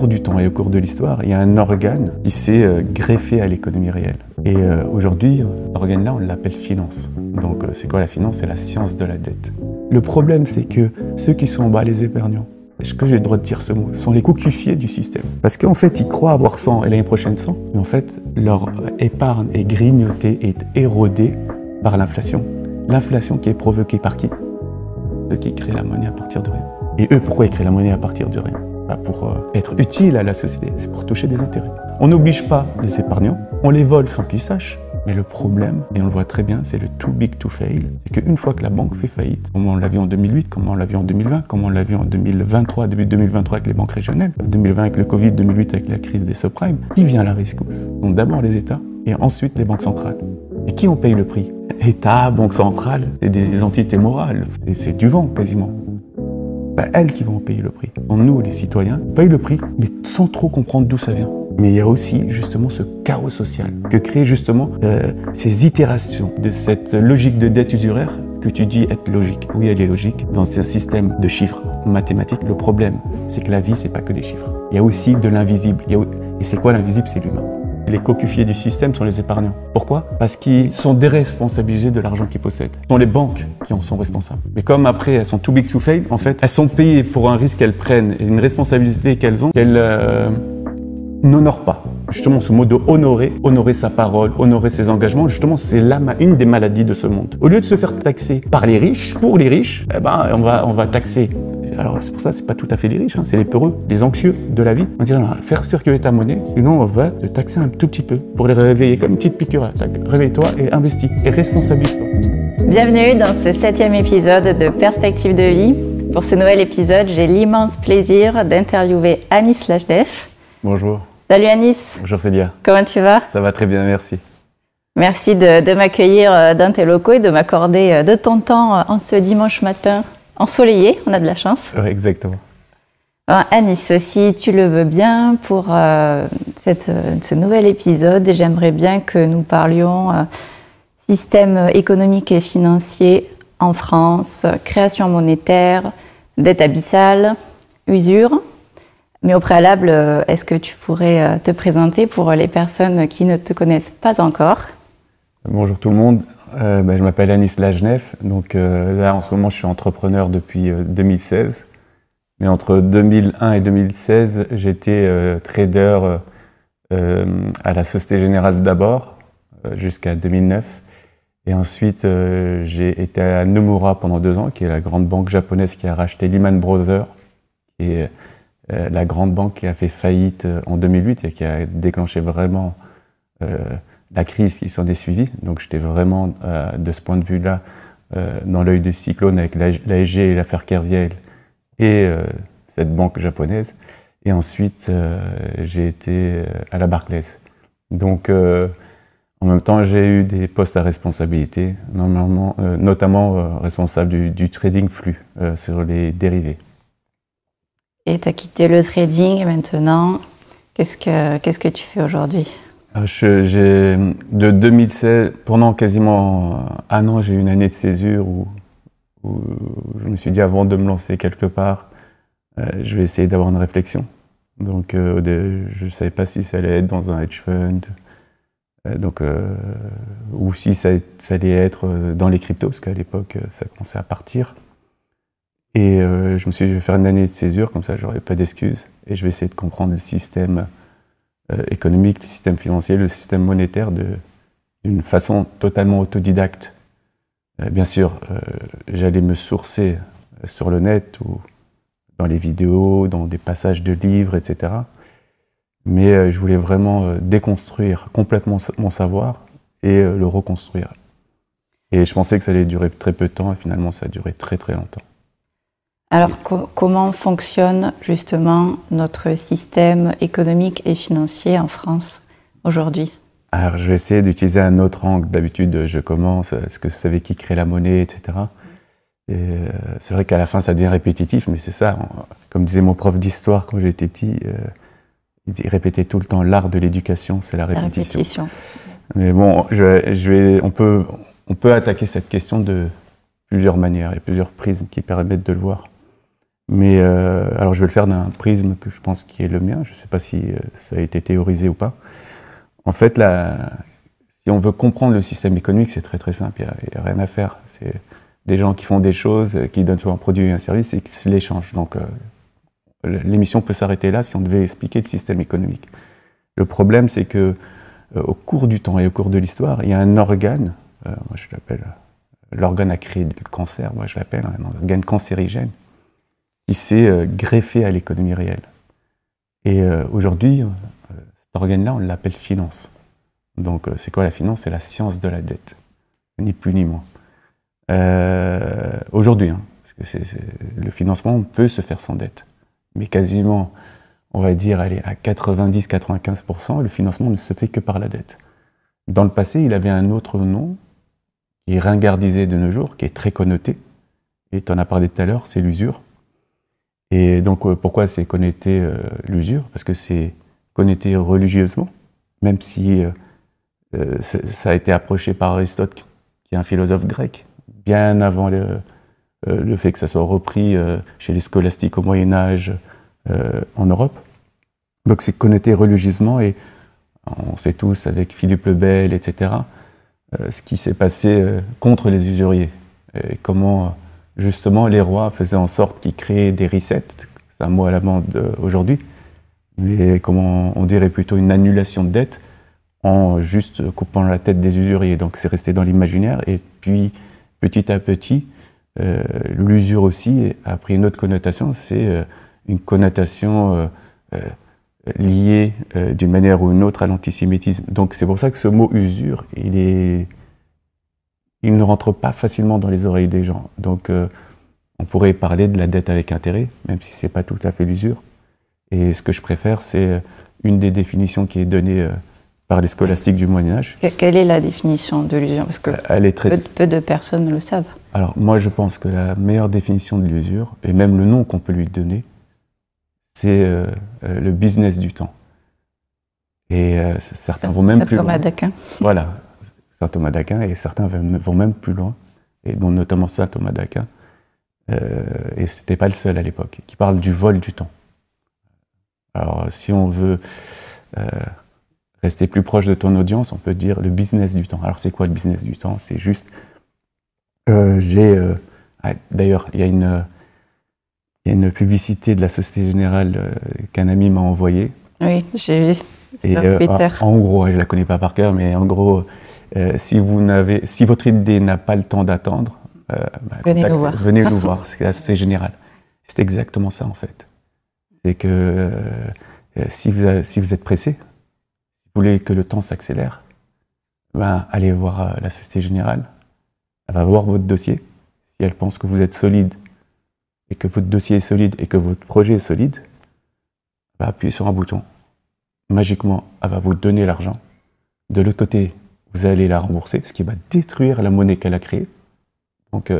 cours du temps et au cours de l'histoire, il y a un organe qui s'est greffé à l'économie réelle. Et aujourd'hui, cet organe-là, on l'appelle finance. Donc c'est quoi la finance? C'est la science de la dette. Le problème, c'est que ceux qui sont en bas, les épargnants, est-ce que j'ai le droit de dire ce mot? Sont les cocufiés du système. Parce qu'en fait, ils croient avoir 100 et l'année prochaine 100, mais en fait, leur épargne est grignotée, est érodée par l'inflation. L'inflation qui est provoquée par qui? Ceux qui créent la monnaie à partir de rien. Et eux, pourquoi ils créent la monnaie à partir de rien? Pour être utile à la société, c'est pour toucher des intérêts. On n'oblige pas les épargnants, on les vole sans qu'ils sachent. Mais le problème, et on le voit très bien, c'est le too big to fail. C'est qu'une fois que la banque fait faillite, comme on l'a vu en 2008, comme on l'a vu en 2020, comme on l'a vu en 2023, début 2023 avec les banques régionales, 2020 avec le Covid, 2008 avec la crise des subprimes, qui vient à la rescousse? Ce sont d'abord les États et ensuite les banques centrales. Et qui en paye le prix? État, banque centrale, c'est des entités morales, c'est du vent quasiment. C'est pas elles qui vont payer le prix. Nous, les citoyens, payent le prix, mais sans trop comprendre d'où ça vient. Mais il y a aussi justement ce chaos social que créent justement ces itérations de cette logique de dette usuraire que tu dis être logique. Oui, elle est logique dans un système de chiffres mathématiques. Le problème, c'est que la vie, c'est pas que des chiffres. Il y a aussi de l'invisible. Et c'est quoi l'invisible? C'est l'humain. Les cocufiés du système sont les épargnants. Pourquoi? Parce qu'ils sont déresponsabilisés de l'argent qu'ils possèdent. Ce sont les banques qui en sont responsables. Mais comme après, elles sont too big to fail, en fait, elles sont payées pour un risque qu'elles prennent et une responsabilité qu'elles ont, qu'elles n'honorent pas. Justement, ce mot de honorer sa parole, honorer ses engagements, justement, c'est une des maladies de ce monde. Au lieu de se faire taxer par les riches, pour les riches, eh ben, on va taxer. Alors c'est pour ça, c'est pas tout à fait les riches, c'est les peureux, les anxieux de la vie. On dirait, non, faire circuler ta monnaie, sinon on va te taxer un tout petit peu pour les réveiller comme une petite piqûre. Réveille-toi et investis et responsabilise-toi. Bienvenue dans ce 7e épisode de Perspectives de vie. Pour ce nouvel épisode, j'ai l'immense plaisir d'interviewer Anis Lachnef. Bonjour. Salut Anis. Bonjour Célia. Comment tu vas? Ça va très bien, merci. Merci de m'accueillir dans tes locaux et de m'accorder de ton temps en ce dimanche matin ensoleillé. On a de la chance. Oui, exactement. Anis, si tu le veux bien, pour ce nouvel épisode, j'aimerais bien que nous parlions système économique et financier en France, création monétaire, dette abyssale, usure. Mais au préalable, est-ce que tu pourrais te présenter pour les personnes qui ne te connaissent pas encore? Bonjour tout le monde, je m'appelle Anis Lachnef. Donc là, en ce moment, je suis entrepreneur depuis 2016. Mais entre 2001 et 2016, j'étais trader à la Société Générale d'abord, jusqu'à 2009. Et ensuite, j'ai été à Nomura pendant 2 ans, qui est la grande banque japonaise qui a racheté Lehman Brothers, qui est la grande banque qui a fait faillite en 2008 et qui a déclenché vraiment la crise qui s'en est suivie. Donc j'étais vraiment, de ce point de vue-là, dans l'œil du cyclone avec l'ASG et l'affaire Kerviel et cette banque japonaise. Et ensuite, j'ai été à la Barclays. Donc, en même temps, j'ai eu des postes à responsabilité, notamment responsable du trading flux sur les dérivés. Et tu as quitté le trading et maintenant, qu'est-ce que tu fais aujourd'hui? De 2016, pendant quasiment 1 an, j'ai eu une année de césure où je me suis dit, avant de me lancer quelque part, je vais essayer d'avoir une réflexion. Donc je ne savais pas si ça allait être dans un hedge fund, ou si ça allait être dans les cryptos, parce qu'à l'époque, ça commençait à partir. Et je me suis dit, je vais faire une année de césure, comme ça, j'aurai pas d'excuses. Et je vais essayer de comprendre le système économique, le système financier, le système monétaire d'une façon totalement autodidacte. Bien sûr, j'allais me sourcer sur le net ou dans les vidéos, dans des passages de livres, etc. Mais je voulais vraiment déconstruire complètement mon savoir et le reconstruire. Et je pensais que ça allait durer très peu de temps et finalement ça a duré très très longtemps. Alors comment fonctionne justement notre système économique et financier en France aujourd'hui? Alors je vais essayer d'utiliser un autre angle. D'habitude je commence, est-ce que vous savez qui crée la monnaie, etc. Et c'est vrai qu'à la fin ça devient répétitif, mais c'est ça. Comme disait mon prof d'histoire quand j'étais petit, il répétait tout le temps, l'art de l'éducation, c'est la répétition. Mais bon, on peut attaquer cette question de plusieurs manières et plusieurs prismes qui permettent de le voir. Mais alors je vais le faire d'un prisme que je pense qui est le mien. Je ne sais pas si ça a été théorisé ou pas. En fait, si on veut comprendre le système économique, c'est très très simple. Il n'y a rien à faire. C'est des gens qui font des choses, qui donnent soit un produit ou un service et qui se l'échangent. Donc l'émission peut s'arrêter là si on devait expliquer le système économique. Le problème, c'est que au cours du temps et au cours de l'histoire, il y a un organe, moi je l'appelle l'organe à créer du cancer, moi je l'appelle un organe cancérigène, qui s'est greffé à l'économie réelle. Et aujourd'hui, cet organe-là, on l'appelle finance. Donc c'est quoi la finance? C'est la science de la dette, ni plus ni moins. Aujourd'hui, hein, parce que le financement peut se faire sans dette, mais quasiment, on va dire, allez, à 90-95%, le financement ne se fait que par la dette. Dans le passé, il avait un autre nom, qui est ringardisé de nos jours, qui est très connoté, et tu en as parlé tout à l'heure, c'est l'usure. Et donc, pourquoi c'est connoté l'usure? Parce que c'est connoté religieusement, même si ça a été approché par Aristote, qui est un philosophe grec, bien avant le fait que ça soit repris chez les scolastiques au Moyen-Âge en Europe. Donc c'est connoté religieusement, et on sait tous, avec Philippe le Bel, etc., ce qui s'est passé contre les usuriers, et comment justement les rois faisaient en sorte qu'ils créaient des resets, c'est un mot à la mode aujourd'hui, mais comment on dirait plutôt une annulation de dette en juste coupant la tête des usuriers. Donc c'est resté dans l'imaginaire, et puis petit à petit, l'usure aussi a pris une autre connotation, c'est une connotation liée d'une manière ou une autre à l'antisémitisme. Donc c'est pour ça que ce mot usure, il ne rentre pas facilement dans les oreilles des gens. Donc on pourrait parler de la dette avec intérêt, même si ce n'est pas tout à fait l'usure. Et ce que je préfère, c'est une des définitions qui est donnée par les scolastiques du Moyen-Âge. Quelle est la définition de l'usure? Parce que peu de personnes le savent. Alors moi je pense que la meilleure définition de l'usure, et même le nom qu'on peut lui donner, c'est le business du temps. Et certains vont même plus loin. Saint Thomas d'Aquin. Voilà, Saint Thomas d'Aquin, et certains vont même plus loin, et dont notamment Saint Thomas d'Aquin, et c'était pas le seul à l'époque, qui parle du vol du temps. Alors si on veut rester plus proche de ton audience, on peut dire le business du temps. Alors c'est quoi le business du temps? C'est juste, d'ailleurs il y a une publicité de la Société Générale qu'un ami m'a envoyée. Oui, j'ai vu sur Twitter. En gros, je ne la connais pas par cœur, mais en gros, si votre idée n'a pas le temps d'attendre, venez nous voir, c'est la Société Générale. C'est exactement ça en fait. C'est que si vous êtes pressé, si vous voulez que le temps s'accélère, allez voir la Société Générale. Elle va voir votre dossier. Si elle pense que vous êtes solide, et que votre dossier est solide, et que votre projet est solide, elle va appuyer sur un bouton. Magiquement, elle va vous donner l'argent. De l'autre côté, vous allez la rembourser, ce qui va détruire la monnaie qu'elle a créée. Donc,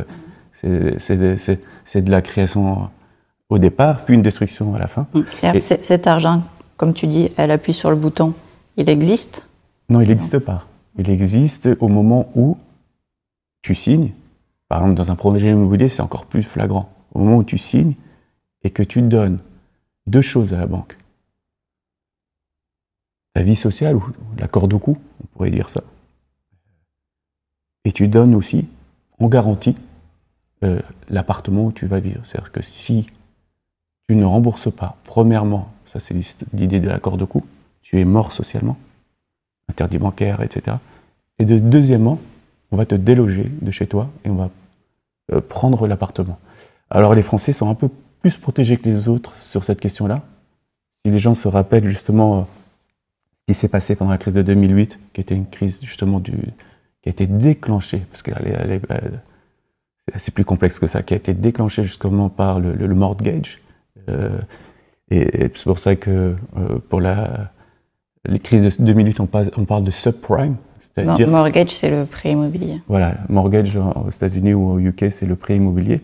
c'est de la création au départ, puis une destruction à la fin. Cet argent, comme tu dis, elle appuie sur le bouton, il existe? Non, il n'existe pas. Il existe au moment où tu signes. Par exemple, dans un projet immobilier, c'est encore plus flagrant. Au moment où tu signes et que tu donnes deux choses à la banque. Ta vie sociale, ou la corde au cou, on pourrait dire ça. Et tu donnes aussi, en garantie, l'appartement où tu vas vivre. C'est-à-dire que si tu ne rembourses pas, premièrement, ça c'est l'idée de la corde au cou, tu es mort socialement, interdit bancaire, etc. Et deuxièmement, on va te déloger de chez toi et on va prendre l'appartement. Alors les Français sont un peu plus protégés que les autres sur cette question-là. Si les gens se rappellent justement ce qui s'est passé pendant la crise de 2008, qui était une crise justement qui a été déclenchée, parce que c'est plus complexe que ça, qui a été déclenchée justement par le mortgage. Et c'est pour ça que pour les crises de 2008, on parle de subprime. Non, mortgage, c'est le prêt immobilier. Voilà, mortgage aux États-Unis ou au UK, c'est le prêt immobilier.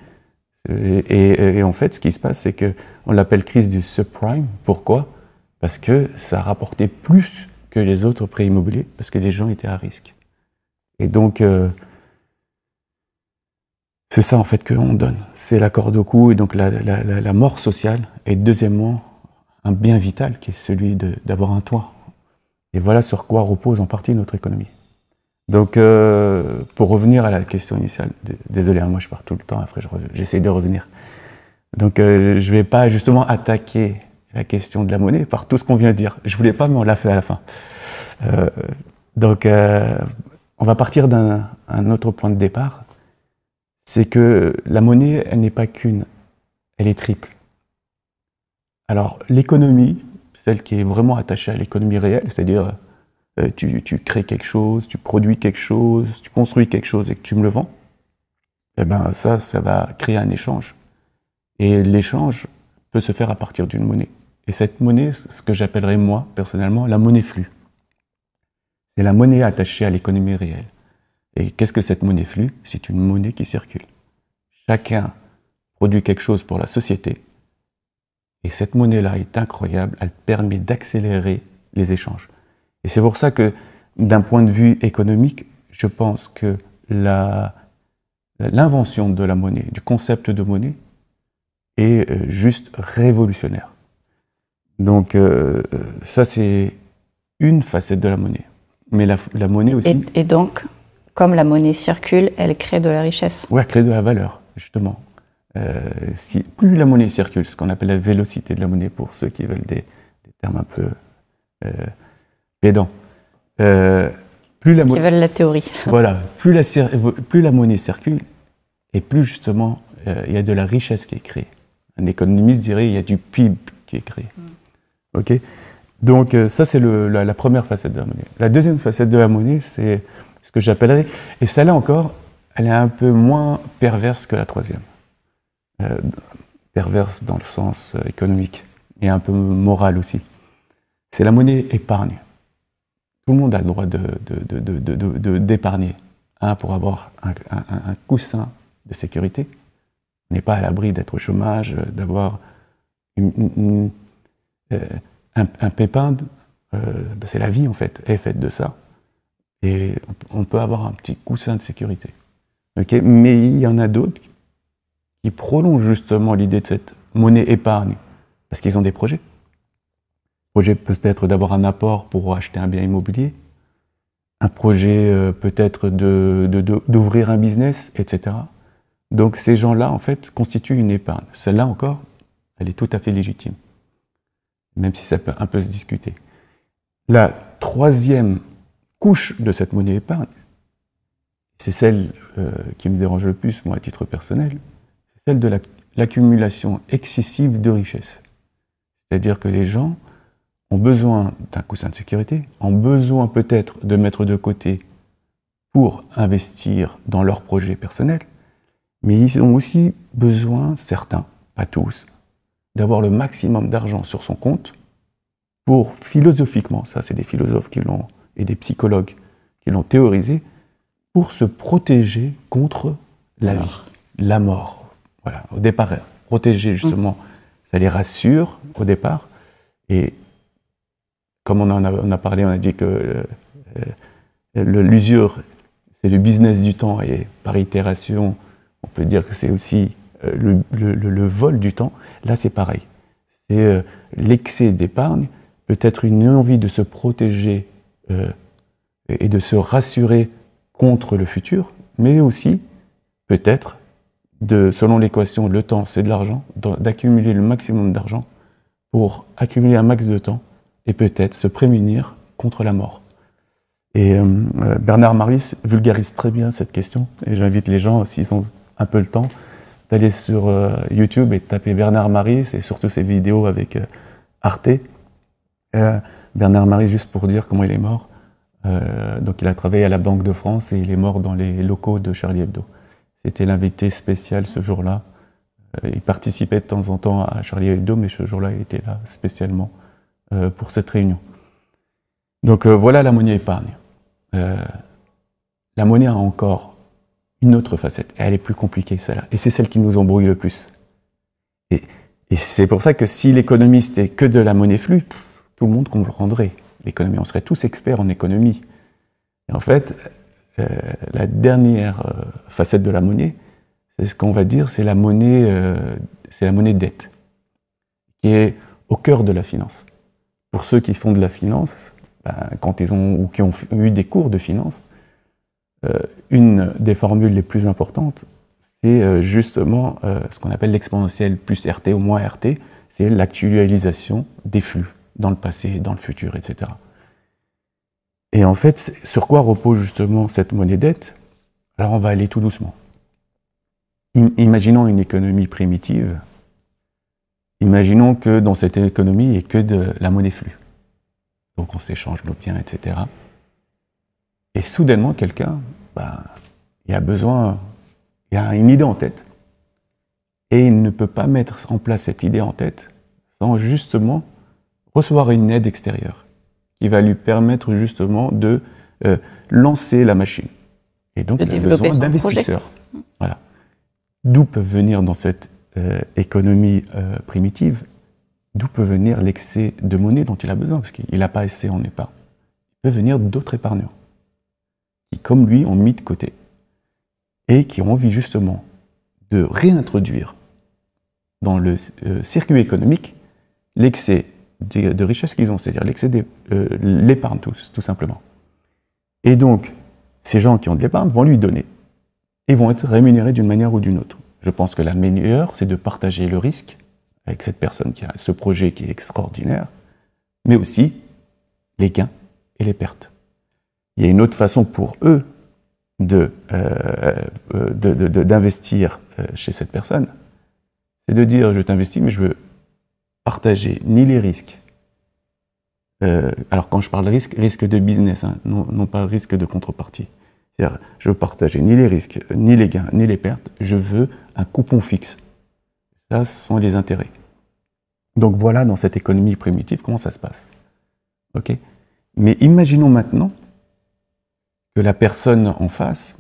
Et en fait, ce qui se passe, c'est qu'on l'appelle crise du subprime. Pourquoi? Parce que ça rapportait plus que les autres prêts immobiliers, parce que les gens étaient à risque. Et donc, C'est ça en fait qu'on donne. C'est la corde au cou et donc la mort sociale. Et deuxièmement, un bien vital qui est celui d'avoir un toit. Et voilà sur quoi repose en partie notre économie. Donc, pour revenir à la question initiale, désolé, hein, moi je pars tout le temps, après j'essaie de revenir. Donc, je ne vais pas justement attaquer la question de la monnaie par tout ce qu'on vient de dire. Je ne voulais pas, mais on l'a fait à la fin. Donc, on va partir d'un autre point de départ. C'est que la monnaie, elle n'est pas qu'une, elle est triple. Alors, l'économie, celle qui est vraiment attachée à l'économie réelle, c'est-à-dire tu crées quelque chose, tu produis quelque chose, tu construis quelque chose et que tu me le vends, eh ben ça va créer un échange. Et l'échange peut se faire à partir d'une monnaie. Et cette monnaie, ce que j'appellerais moi, personnellement, la monnaie flux. C'est la monnaie attachée à l'économie réelle. Et qu'est-ce que cette monnaie flux? C'est une monnaie qui circule. Chacun produit quelque chose pour la société. Et cette monnaie-là est incroyable, elle permet d'accélérer les échanges. Et c'est pour ça que, d'un point de vue économique, je pense que l'invention de la monnaie, du concept de monnaie, est juste révolutionnaire. Donc ça, c'est une facette de la monnaie. Mais la monnaie aussi... Et donc, comme la monnaie circule, elle crée de la richesse. Oui, elle crée de la valeur, justement. Plus la monnaie circule, ce qu'on appelle la vélocité de la monnaie, pour ceux qui veulent des termes un peu pédants. Plus la qui veulent la théorie. Voilà, plus la monnaie circule, et plus justement il y a de la richesse qui est créée. Un économiste dirait il y a du PIB qui est créé. Ok. Donc ça c'est la première facette de la monnaie. La deuxième facette de la monnaie, c'est ce que j'appellerais, et celle-là encore, elle est un peu moins perverse que la troisième. Perverse dans le sens économique et un peu moral aussi. C'est la monnaie épargne. Tout le monde a le droit d'épargner, pour avoir un coussin de sécurité. On n'est pas à l'abri d'être au chômage, d'avoir un pépin. C'est la vie en fait, elle est faite de ça. Et on peut avoir un petit coussin de sécurité. Okay, mais il y en a d'autres qui prolongent justement l'idée de cette monnaie épargne, parce qu'ils ont des projets. Un projet peut-être d'avoir un apport pour acheter un bien immobilier, un projet peut-être d'ouvrir un business, etc. Donc ces gens-là, en fait, constituent une épargne. Celle-là encore, elle est tout à fait légitime, même si ça peut un peu se discuter. La troisième couche de cette monnaie épargne, c'est celle qui me dérange le plus, moi, à titre personnel, c'est celle de l'accumulation excessive de richesses. C'est-à-dire que les gens ont besoin d'un coussin de sécurité, ont besoin peut-être de mettre de côté pour investir dans leurs projets personnels, mais ils ont aussi besoin, certains, pas tous, d'avoir le maximum d'argent sur son compte pour, philosophiquement, ça c'est des philosophes et des psychologues qui l'ont théorisé, pour se protéger contre la vie, la mort. Voilà, au départ, protéger justement, ça les rassure au départ. Et comme on a parlé, on a dit que l'usure, c'est le business du temps, et par itération, on peut dire que c'est aussi le vol du temps. Là, c'est pareil. C'est l'excès d'épargne, peut-être une envie de se protéger et de se rassurer contre le futur, mais aussi, peut-être, selon l'équation, le temps, c'est de l'argent, d'accumuler le maximum d'argent pour accumuler un max de temps et peut-être se prémunir contre la mort. Et Bernard Maris vulgarise très bien cette question, et j'invite les gens, s'ils ont un peu le temps, d'aller sur YouTube et de taper Bernard Maris, et surtout ses vidéos avec Arte. Bernard Maris, juste pour dire comment il est mort, donc il a travaillé à la Banque de France et il est mort dans les locaux de Charlie Hebdo. C'était l'invité spécial ce jour-là. Il participait de temps en temps à Charlie Hebdo, mais ce jour-là, il était là spécialement pour cette réunion. Donc voilà la monnaie épargne. La monnaie a encore une autre facette, et elle est plus compliquée, celle-là. Et c'est celle qui nous embrouille le plus. Et c'est pour ça que si l'économie c'était que de la monnaie flux, tout le monde comprendrait l'économie. On serait tous experts en économie. Et en fait, la dernière facette de la monnaie, c'est ce qu'on va dire, c'est la monnaie dette, qui est au cœur de la finance. Pour ceux qui font de la finance, quand ils ont ou qui ont eu des cours de finance, une des formules les plus importantes, c'est justement ce qu'on appelle l'exponentielle plus RT ou moins RT, c'est l'actualisation des flux dans le passé, dans le futur, etc. Et en fait, sur quoi repose justement cette monnaie dette? Alors on va aller tout doucement. Imaginons une économie primitive. Imaginons que dans cette économie, il n'y ait que de la monnaie flux. Donc on s'échange nos biens, etc. Et soudainement, quelqu'un, il a besoin, il a une idée en tête. Et il ne peut pas mettre en place cette idée en tête sans justement recevoir une aide extérieure qui va lui permettre justement de lancer la machine. Et donc, il a besoin d'investisseurs. Voilà. D'où peuvent venir dans cette économie primitive, d'où peut venir l'excès de monnaie dont il a besoin, parce qu'il n'a pas assez en épargne. Il peut venir d'autres épargnants qui, comme lui, ont mis de côté et qui ont envie justement de réintroduire dans le circuit économique l'excès de richesse qu'ils ont, c'est-à-dire l'excès de l'épargne tout simplement. Et donc, ces gens qui ont de l'épargne vont lui donner et vont être rémunérés d'une manière ou d'une autre. Je pense que la meilleure, c'est de partager le risque avec cette personne qui a ce projet qui est extraordinaire, mais aussi les gains et les pertes. Il y a une autre façon pour eux d'investir chez cette personne, c'est de dire, je t'investis, mais je veux partager ni les risques. Alors quand je parle de risque de business, hein, non pas risque de contrepartie. C'est-à-dire, je veux partager ni les risques, ni les gains, ni les pertes. Je veux un coupon fixe. Ça, ce sont les intérêts. Donc voilà, dans cette économie primitive, comment ça se passe. Okay ? Mais imaginons maintenant que la personne en face,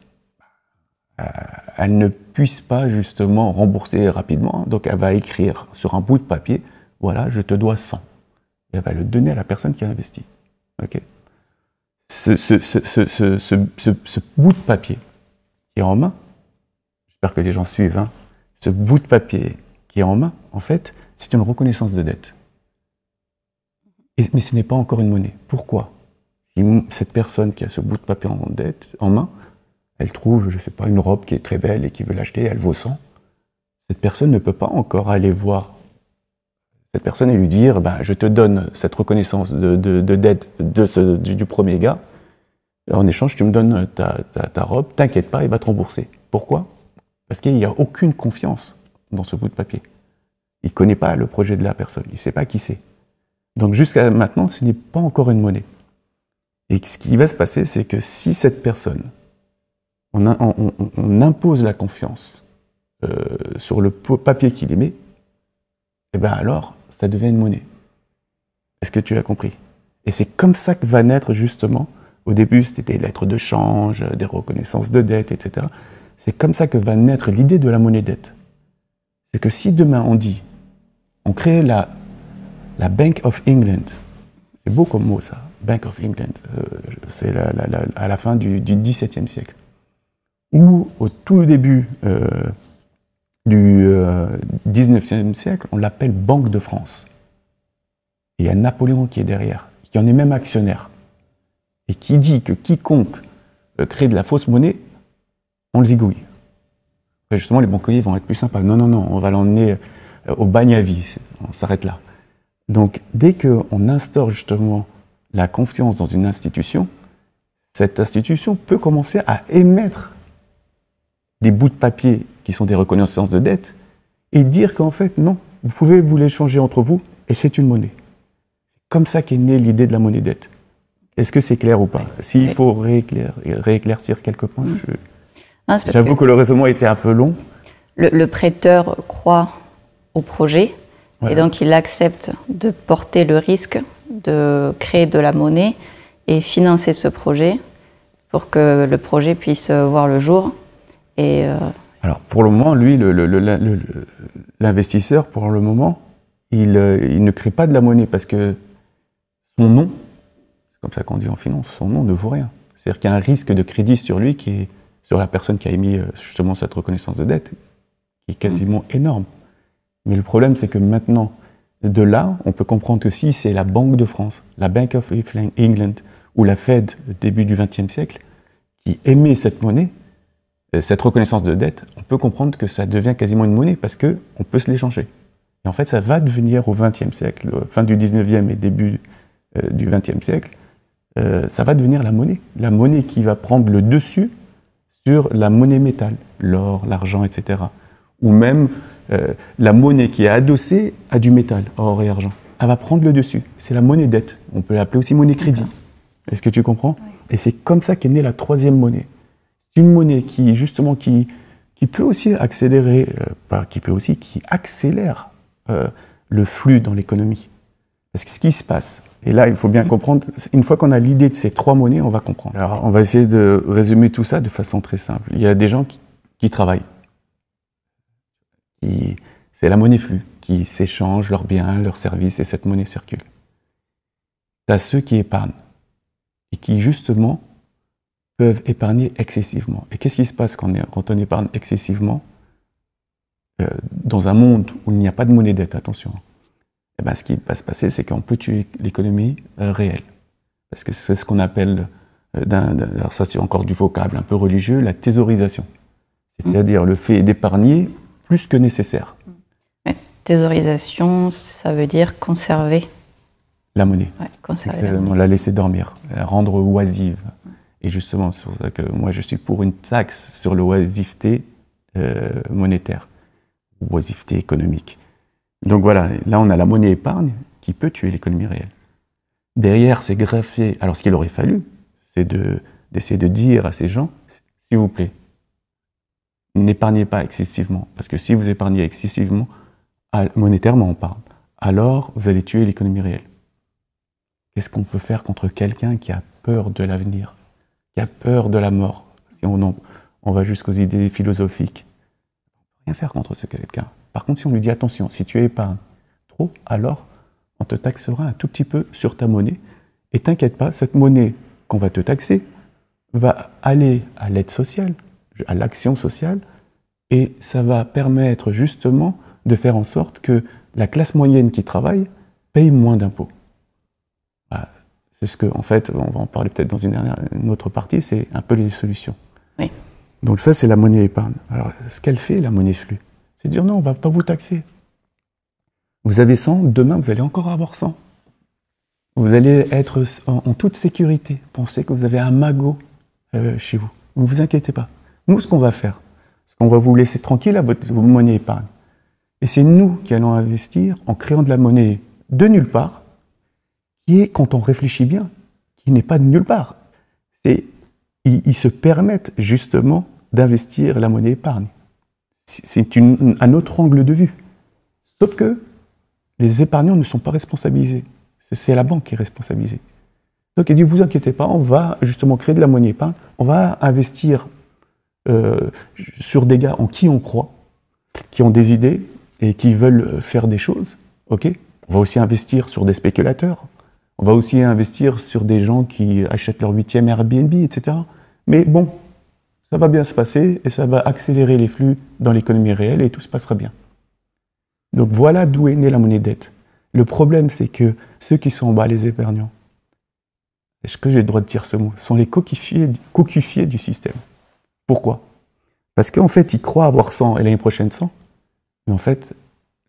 elle ne puisse pas justement rembourser rapidement, donc elle va écrire sur un bout de papier, voilà, je te dois 100. Et elle va le donner à la personne qui a investi. Okay ? Ce bout de papier qui est en main, j'espère que les gens suivent, hein, ce bout de papier qui est en main, en fait, c'est une reconnaissance de dette. Mais ce n'est pas encore une monnaie. Pourquoi ? Si cette personne qui a ce bout de papier en main, elle trouve, je ne sais pas, une robe qui est très belle et qui veut l'acheter, elle vaut 100, cette personne ne peut pas encore aller voir cette personne et lui dire je te donne cette reconnaissance de dette du premier gars, en échange tu me donnes ta robe, t'inquiète pas, il va te rembourser. Pourquoi ? Parce qu'il n'y a aucune confiance dans ce bout de papier. Il ne connaît pas le projet de la personne, il ne sait pas qui c'est. Donc jusqu'à maintenant, ce n'est pas encore une monnaie. Et ce qui va se passer, c'est que si cette personne, on impose la confiance sur le papier qu'il émet, et alors, ça devient une monnaie. Est-ce que tu as compris ? Et c'est comme ça que va naître justement, au début c'était des lettres de change, des reconnaissances de dette, etc. C'est comme ça que va naître l'idée de la monnaie dette. C'est que si demain on crée la Bank of England, c'est beau comme mot ça, Bank of England, c'est à la fin du XVIIe siècle, ou au tout début du XIXe siècle, on l'appelle Banque de France. Et il y a Napoléon qui est derrière, qui en est même actionnaire, et qui dit que quiconque crée de la fausse monnaie, on le zigouille. Et justement, les banquiers vont être plus sympas. Non, on va l'emmener au bagne à vie, on s'arrête là. Donc, dès qu'on instaure justement la confiance dans une institution, cette institution peut commencer à émettre des bouts de papier qui sont des reconnaissances de dette, et dire qu'en fait, non, vous pouvez vous l'échanger entre vous, et c'est une monnaie. C'est comme ça qu'est née l'idée de la monnaie dette. Est-ce que c'est clair ou pas ? S'il faut rééclaircir quelques points, j'avoue que le raisonnement était un peu long. Le prêteur croit au projet, voilà. Et donc il accepte de porter le risque de créer de la monnaie et financer ce projet pour que le projet puisse voir le jour. Et alors pour le moment, lui, l'investisseur, pour le moment, il ne crée pas de la monnaie parce que son nom, c'est comme ça qu'on dit en finance, son nom ne vaut rien. C'est-à-dire qu'il y a un risque de crédit sur lui, sur la personne qui a émis justement cette reconnaissance de dette, qui est quasiment énorme. Mais le problème, c'est que maintenant, de là, on peut comprendre que si c'est la Banque de France, la Bank of England ou la Fed, au début du XXe siècle, qui émet cette monnaie, cette reconnaissance de dette, on peut comprendre que ça devient quasiment une monnaie parce qu'on peut se l'échanger. Et en fait, ça va devenir au XXe siècle, fin du XIXe et début du XXe siècle, ça va devenir la monnaie qui va prendre le dessus sur la monnaie métal, l'or, l'argent, etc. Ou même la monnaie qui est adossée à du métal, or et argent. Elle va prendre le dessus. C'est la monnaie dette. On peut l'appeler aussi monnaie crédit. Est-ce que tu comprends? Oui. Et c'est comme ça qu'est née la troisième monnaie. C'est une monnaie qui, justement, qui peut aussi accélérer, qui accélère le flux dans l'économie. Parce que ce qui se passe, et là, il faut bien comprendre, une fois qu'on a l'idée de ces trois monnaies, on va comprendre. Alors, on va essayer de résumer tout ça de façon très simple. Il y a des gens qui travaillent. C'est la monnaie flux, qui s'échangent leurs biens, leurs services, et cette monnaie circule. Tu as ceux qui épargnent, et qui, justement, peuvent épargner excessivement. Et qu'est-ce qui se passe quand on épargne excessivement dans un monde où il n'y a pas de monnaie dette, attention. Eh ben, ce qui va se passer, c'est qu'on peut tuer l'économie réelle. Parce que c'est ce qu'on appelle, alors ça c'est encore du vocable un peu religieux, la thésaurisation. C'est-à-dire le fait d'épargner plus que nécessaire. Thésaurisation, ça veut dire conserver. La monnaie. Ouais, conserver la monnaie. La laisser dormir, la rendre oisive. Et justement, c'est pour ça que moi je suis pour une taxe sur l'oisiveté monétaire, oisiveté économique. Donc voilà, là on a la monnaie épargne qui peut tuer l'économie réelle. Derrière, c'est greffé. Alors ce qu'il aurait fallu, c'est d'essayer de dire à ces gens, s'il vous plaît, n'épargnez pas excessivement. Parce que si vous épargnez excessivement, monétairement on parle, alors vous allez tuer l'économie réelle. Qu'est-ce qu'on peut faire contre quelqu'un qui a peur de l'avenir, qui a peur de la mort? Si on va jusqu'aux idées philosophiques, on ne peut rien faire contre ce quelqu'un. Par contre, si on lui dit attention, si tu épargnes trop, alors on te taxera un tout petit peu sur ta monnaie. Et t'inquiète pas, cette monnaie qu'on va te taxer va aller à l'aide sociale, à l'action sociale, et ça va permettre justement de faire en sorte que la classe moyenne qui travaille paye moins d'impôts. C'est ce que, en fait, on va en parler peut-être dans une autre partie, c'est un peu les solutions. Oui. Donc ça, c'est la monnaie épargne. Alors, ce qu'elle fait, la monnaie flux, c'est dire non, on ne va pas vous taxer. Vous avez 100, demain, vous allez encore avoir 100. Vous allez être en toute sécurité. Pensez que vous avez un magot chez vous. Ne vous inquiétez pas. Nous, ce qu'on va faire, c'est qu'on va vous laisser tranquille à votre monnaie épargne. Et c'est nous qui allons investir en créant de la monnaie de nulle part, qui est, quand on réfléchit bien, qui n'est pas de nulle part. Ils se permettent justement d'investir la monnaie épargne. C'est un autre angle de vue. Sauf que les épargnants ne sont pas responsabilisés. C'est la banque qui est responsabilisée. Donc il dit, vous inquiétez pas, on va justement créer de la monnaie épargne, on va investir sur des gars en qui on croit, qui ont des idées et qui veulent faire des choses. Okay, on va aussi investir sur des spéculateurs. On va aussi investir sur des gens qui achètent leur 8e Airbnb, etc. Mais bon, ça va bien se passer et ça va accélérer les flux dans l'économie réelle et tout se passera bien. Donc voilà d'où est née la monnaie dette. Le problème, c'est que ceux qui sont en bas, les épargnants, est-ce que j'ai le droit de dire ce mot, sont les cocufiés du système. Pourquoi? Parce qu'en fait, ils croient avoir 100 et l'année prochaine 100, mais en fait,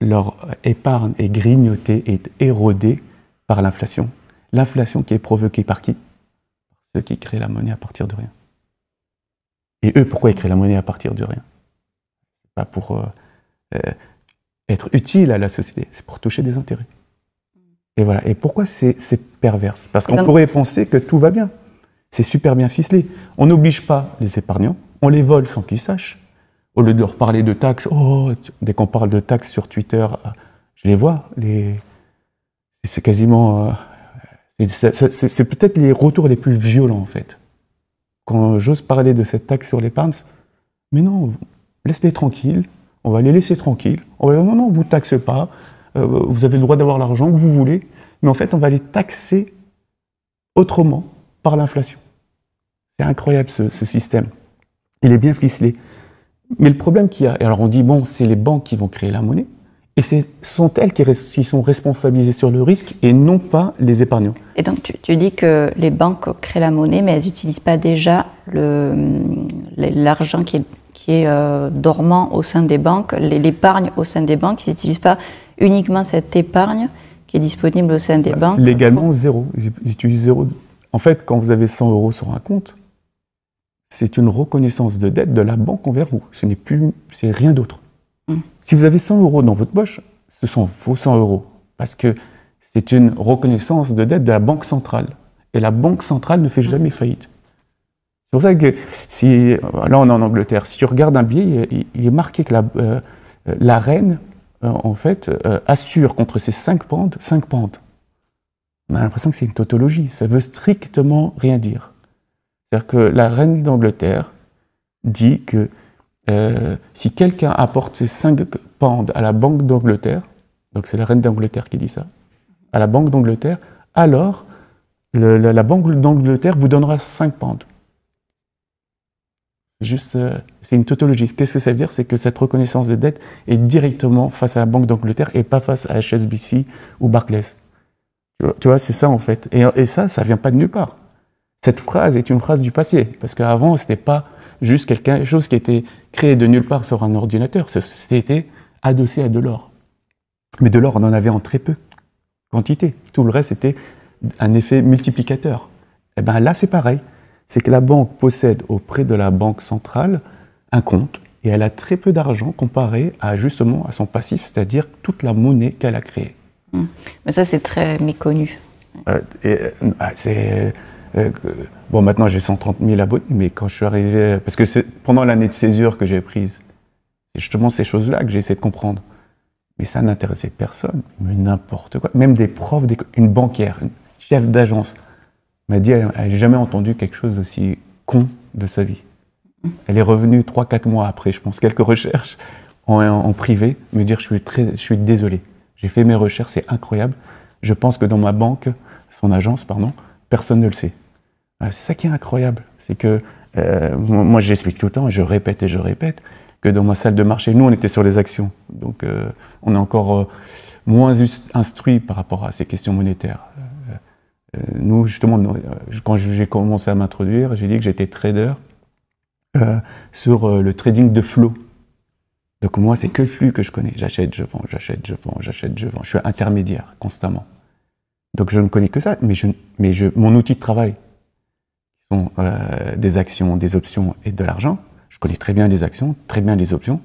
leur épargne est grignotée, est érodée par l'inflation. L'inflation qui est provoquée par qui? Ceux qui créent la monnaie à partir de rien. Et eux, pourquoi ils créent la monnaie à partir de rien? C'est pas pour être utile à la société, c'est pour toucher des intérêts. Et voilà. Et pourquoi c'est perverse? Parce qu'on pourrait penser que tout va bien. C'est super bien ficelé. On n'oblige pas les épargnants, on les vole sans qu'ils sachent. Au lieu de leur parler de taxes, dès qu'on parle de taxes sur Twitter, je les vois, c'est quasiment... c'est peut-être les retours les plus violents, en fait. Quand j'ose parler de cette taxe sur l'épargne, mais non, laisse-les tranquilles, on va les laisser tranquilles. On va dire, non, vous ne taxez pas, vous avez le droit d'avoir l'argent que vous voulez, mais en fait, on va les taxer autrement, par l'inflation. C'est incroyable, ce système. Il est bien ficelé. Mais le problème qu'il y a, et alors on dit, bon, c'est les banques qui vont créer la monnaie, et ce sont elles qui sont responsabilisées sur le risque et non pas les épargnants. Et donc tu dis que les banques créent la monnaie, mais elles n'utilisent pas déjà l'argent qui est dormant au sein des banques, l'épargne au sein des banques. Ils n'utilisent pas uniquement cette épargne qui est disponible au sein des banques. Légalement, zéro. Ils utilisent zéro. En fait, quand vous avez 100 € sur un compte, c'est une reconnaissance de dette de la banque envers vous. C'est rien d'autre. Si vous avez 100 € dans votre poche, ce sont vos 100 €, parce que c'est une reconnaissance de dette de la Banque centrale. Et la Banque centrale ne fait jamais faillite. C'est pour ça que, là on est en Angleterre, si tu regardes un billet, il est marqué que la reine, en fait, assure contre ces 5 pentes. On a l'impression que c'est une tautologie, ça veut strictement rien dire. C'est-à-dire que la reine d'Angleterre dit que si quelqu'un apporte ses 5 pounds à la Banque d'Angleterre, donc c'est la reine d'Angleterre qui dit ça, à la Banque d'Angleterre, alors la Banque d'Angleterre vous donnera 5 pounds. C'est une tautologie. Qu'est-ce que ça veut dire? C'est que cette reconnaissance de dette est directement face à la Banque d'Angleterre et pas face à HSBC ou Barclays. Tu vois, c'est ça en fait. Et ça vient pas de nulle part. Cette phrase est une phrase du passé, parce qu'avant, c'était pas juste quelque chose qui était créé de nulle part sur un ordinateur. C'était adossé à de l'or. Mais de l'or, on en avait en très peu quantité. Tout le reste, c'était un effet multiplicateur. Et bien là, c'est pareil. C'est que la banque possède auprès de la banque centrale un compte, et elle a très peu d'argent comparé justement à son passif, c'est-à-dire toute la monnaie qu'elle a créée. Mais ça, c'est très méconnu. Bon, maintenant j'ai 130 000 abonnés, mais quand je suis arrivé, parce que c'est pendant l'année de césure que j'ai prise, c'est justement ces choses-là que j'ai essayé de comprendre. Mais ça n'intéressait personne, mais n'importe quoi. Même des profs, une banquière, une chef d'agence m'a dit, elle n'a jamais entendu quelque chose d'aussi con de sa vie. Elle est revenue 3-4 mois après, je pense, quelques recherches en privé, me dire je suis désolé. J'ai fait mes recherches, c'est incroyable. Je pense que dans ma banque, son agence, pardon, personne ne le sait. C'est ça qui est incroyable. C'est que, moi j'explique tout le temps, et je répète, que dans ma salle de marché, nous on était sur les actions. Donc on est encore moins instruit par rapport à ces questions monétaires. Nous, justement, quand j'ai commencé à m'introduire, j'ai dit que j'étais trader sur le trading de flow. Donc moi, c'est que le flux que je connais. J'achète, je vends, j'achète, je vends, j'achète, je vends. Je suis intermédiaire constamment. Donc je ne connais que ça, mais mon outil de travail sont des actions, des options et de l'argent. Je connais très bien les actions, très bien les options.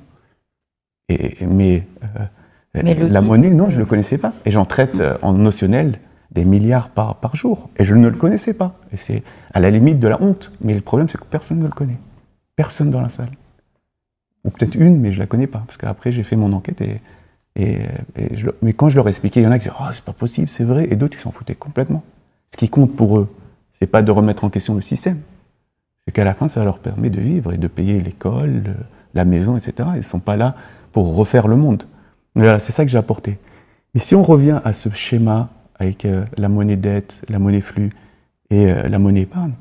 Mais la monnaie, non, je ne le connaissais pas. Et j'en traite en notionnel des milliards par jour. Et je ne le connaissais pas. Et c'est à la limite de la honte. Mais le problème, c'est que personne ne le connaît. Personne dans la salle. Ou peut-être une, mais je ne la connais pas. Parce qu'après, j'ai fait mon enquête mais quand je leur expliquais, il y en a qui disaient « Oh, c'est pas possible, c'est vrai », et d'autres, ils s'en foutaient complètement. Ce qui compte pour eux, c'est pas de remettre en question le système. C'est qu'à la fin, ça leur permet de vivre et de payer l'école, la maison, etc. Ils ne sont pas là pour refaire le monde. Voilà, c'est ça que j'ai apporté. Mais si on revient à ce schéma avec la monnaie dette, la monnaie flux et la monnaie épargne,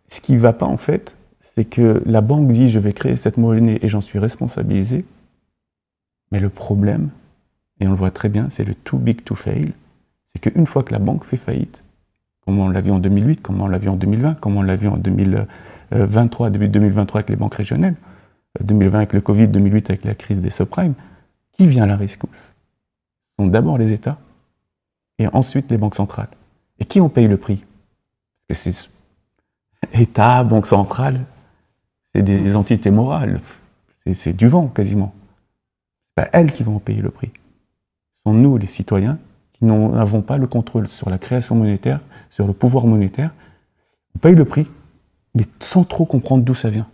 ce qui ne va pas en fait, c'est que la banque dit « je vais créer cette monnaie et j'en suis responsabilisé ». Mais le problème, et on le voit très bien, c'est le too big to fail, c'est qu'une fois que la banque fait faillite, comme on l'a vu en 2008, comme on l'a vu en 2020, comme on l'a vu en 2023, début 2023 avec les banques régionales, 2020 avec le Covid, 2008 avec la crise des subprimes, qui vient à la rescousse? Ce sont d'abord les États, et ensuite les banques centrales. Et qui en paye le prix? Parce que c'est État, banque centrale, c'est des entités morales, c'est du vent quasiment. C'est pas elles qui vont payer le prix. Ce sont nous, les citoyens, qui n'avons pas le contrôle sur la création monétaire, sur le pouvoir monétaire. On paye le prix, mais sans trop comprendre d'où ça vient.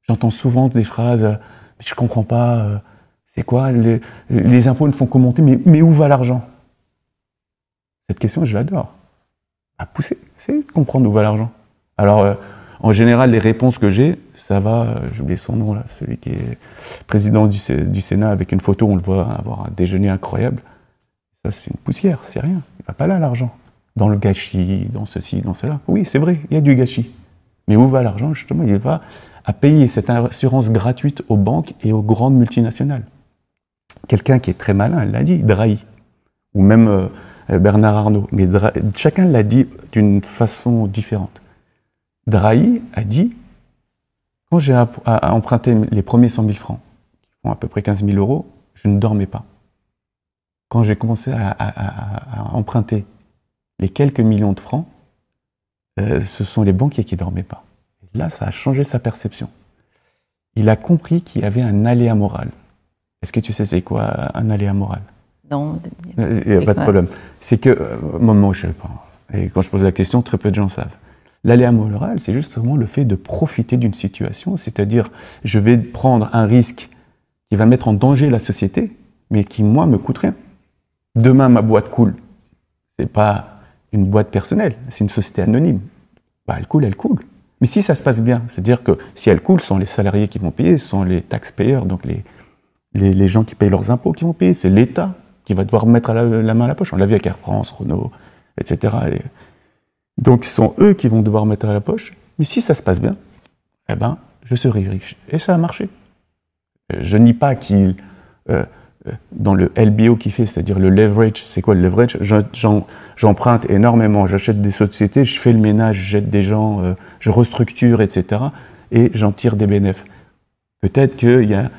J'entends souvent des phrases « je comprends pas, c'est quoi, les impôts ne font qu'augmenter, mais où va l'argent ?» Cette question, je l'adore. À pousser, c'est de comprendre où va l'argent. Alors, en général, les réponses que j'ai, ça va, j'ai oublié son nom là, celui qui est président du Sénat avec une photo, on le voit avoir un déjeuner incroyable. Ça, c'est une poussière, c'est rien. Il ne va pas là, l'argent. Dans le gâchis, dans ceci, dans cela. Oui, c'est vrai, il y a du gâchis. Mais où va l'argent, justement? Il va à payer cette assurance gratuite aux banques et aux grandes multinationales. Quelqu'un qui est très malin l'a dit, Drahi, ou même Bernard Arnault, mais chacun l'a dit d'une façon différente. Drahi a dit, quand j'ai emprunté les premiers 100 000 francs, qui font à peu près 15 000 euros, je ne dormais pas. Quand j'ai commencé à emprunter les quelques millions de francs, ce sont les banquiers qui ne dormaient pas. Et là, ça a changé sa perception. Il a compris qu'il y avait un aléa moral. Est-ce que tu sais c'est quoi un aléa moral? Non. Il n'y a pas de problème. C'est que, moi je ne sais pas. Et quand je pose la question, très peu de gens savent. L'aléa moral, c'est justement le fait de profiter d'une situation, c'est-à-dire, je vais prendre un risque qui va mettre en danger la société, mais qui, moi, me coûte rien. Demain, ma boîte coule. Ce n'est pas une boîte personnelle, c'est une société anonyme. Bah, elle coule, elle coule. Mais si ça se passe bien, c'est-à-dire que si elle coule, ce sont les salariés qui vont payer, ce sont les taxpayers, donc les gens qui payent leurs impôts qui vont payer, c'est l'État qui va devoir mettre la main à la poche. On l'a vu avec Air France, Renault, etc. Donc ce sont eux qui vont devoir mettre à la poche. Mais si ça se passe bien, eh ben, je serai riche. Et ça a marché. Je nie pas qu'il, dans le LBO qu'il fait, c'est-à-dire le leverage, c'est quoi le leverage? J'emprunte énormément, j'achète des sociétés, je fais le ménage, je jette des gens, je restructure, etc. Et j'en tire des bénéfices. Peut-être qu'il y a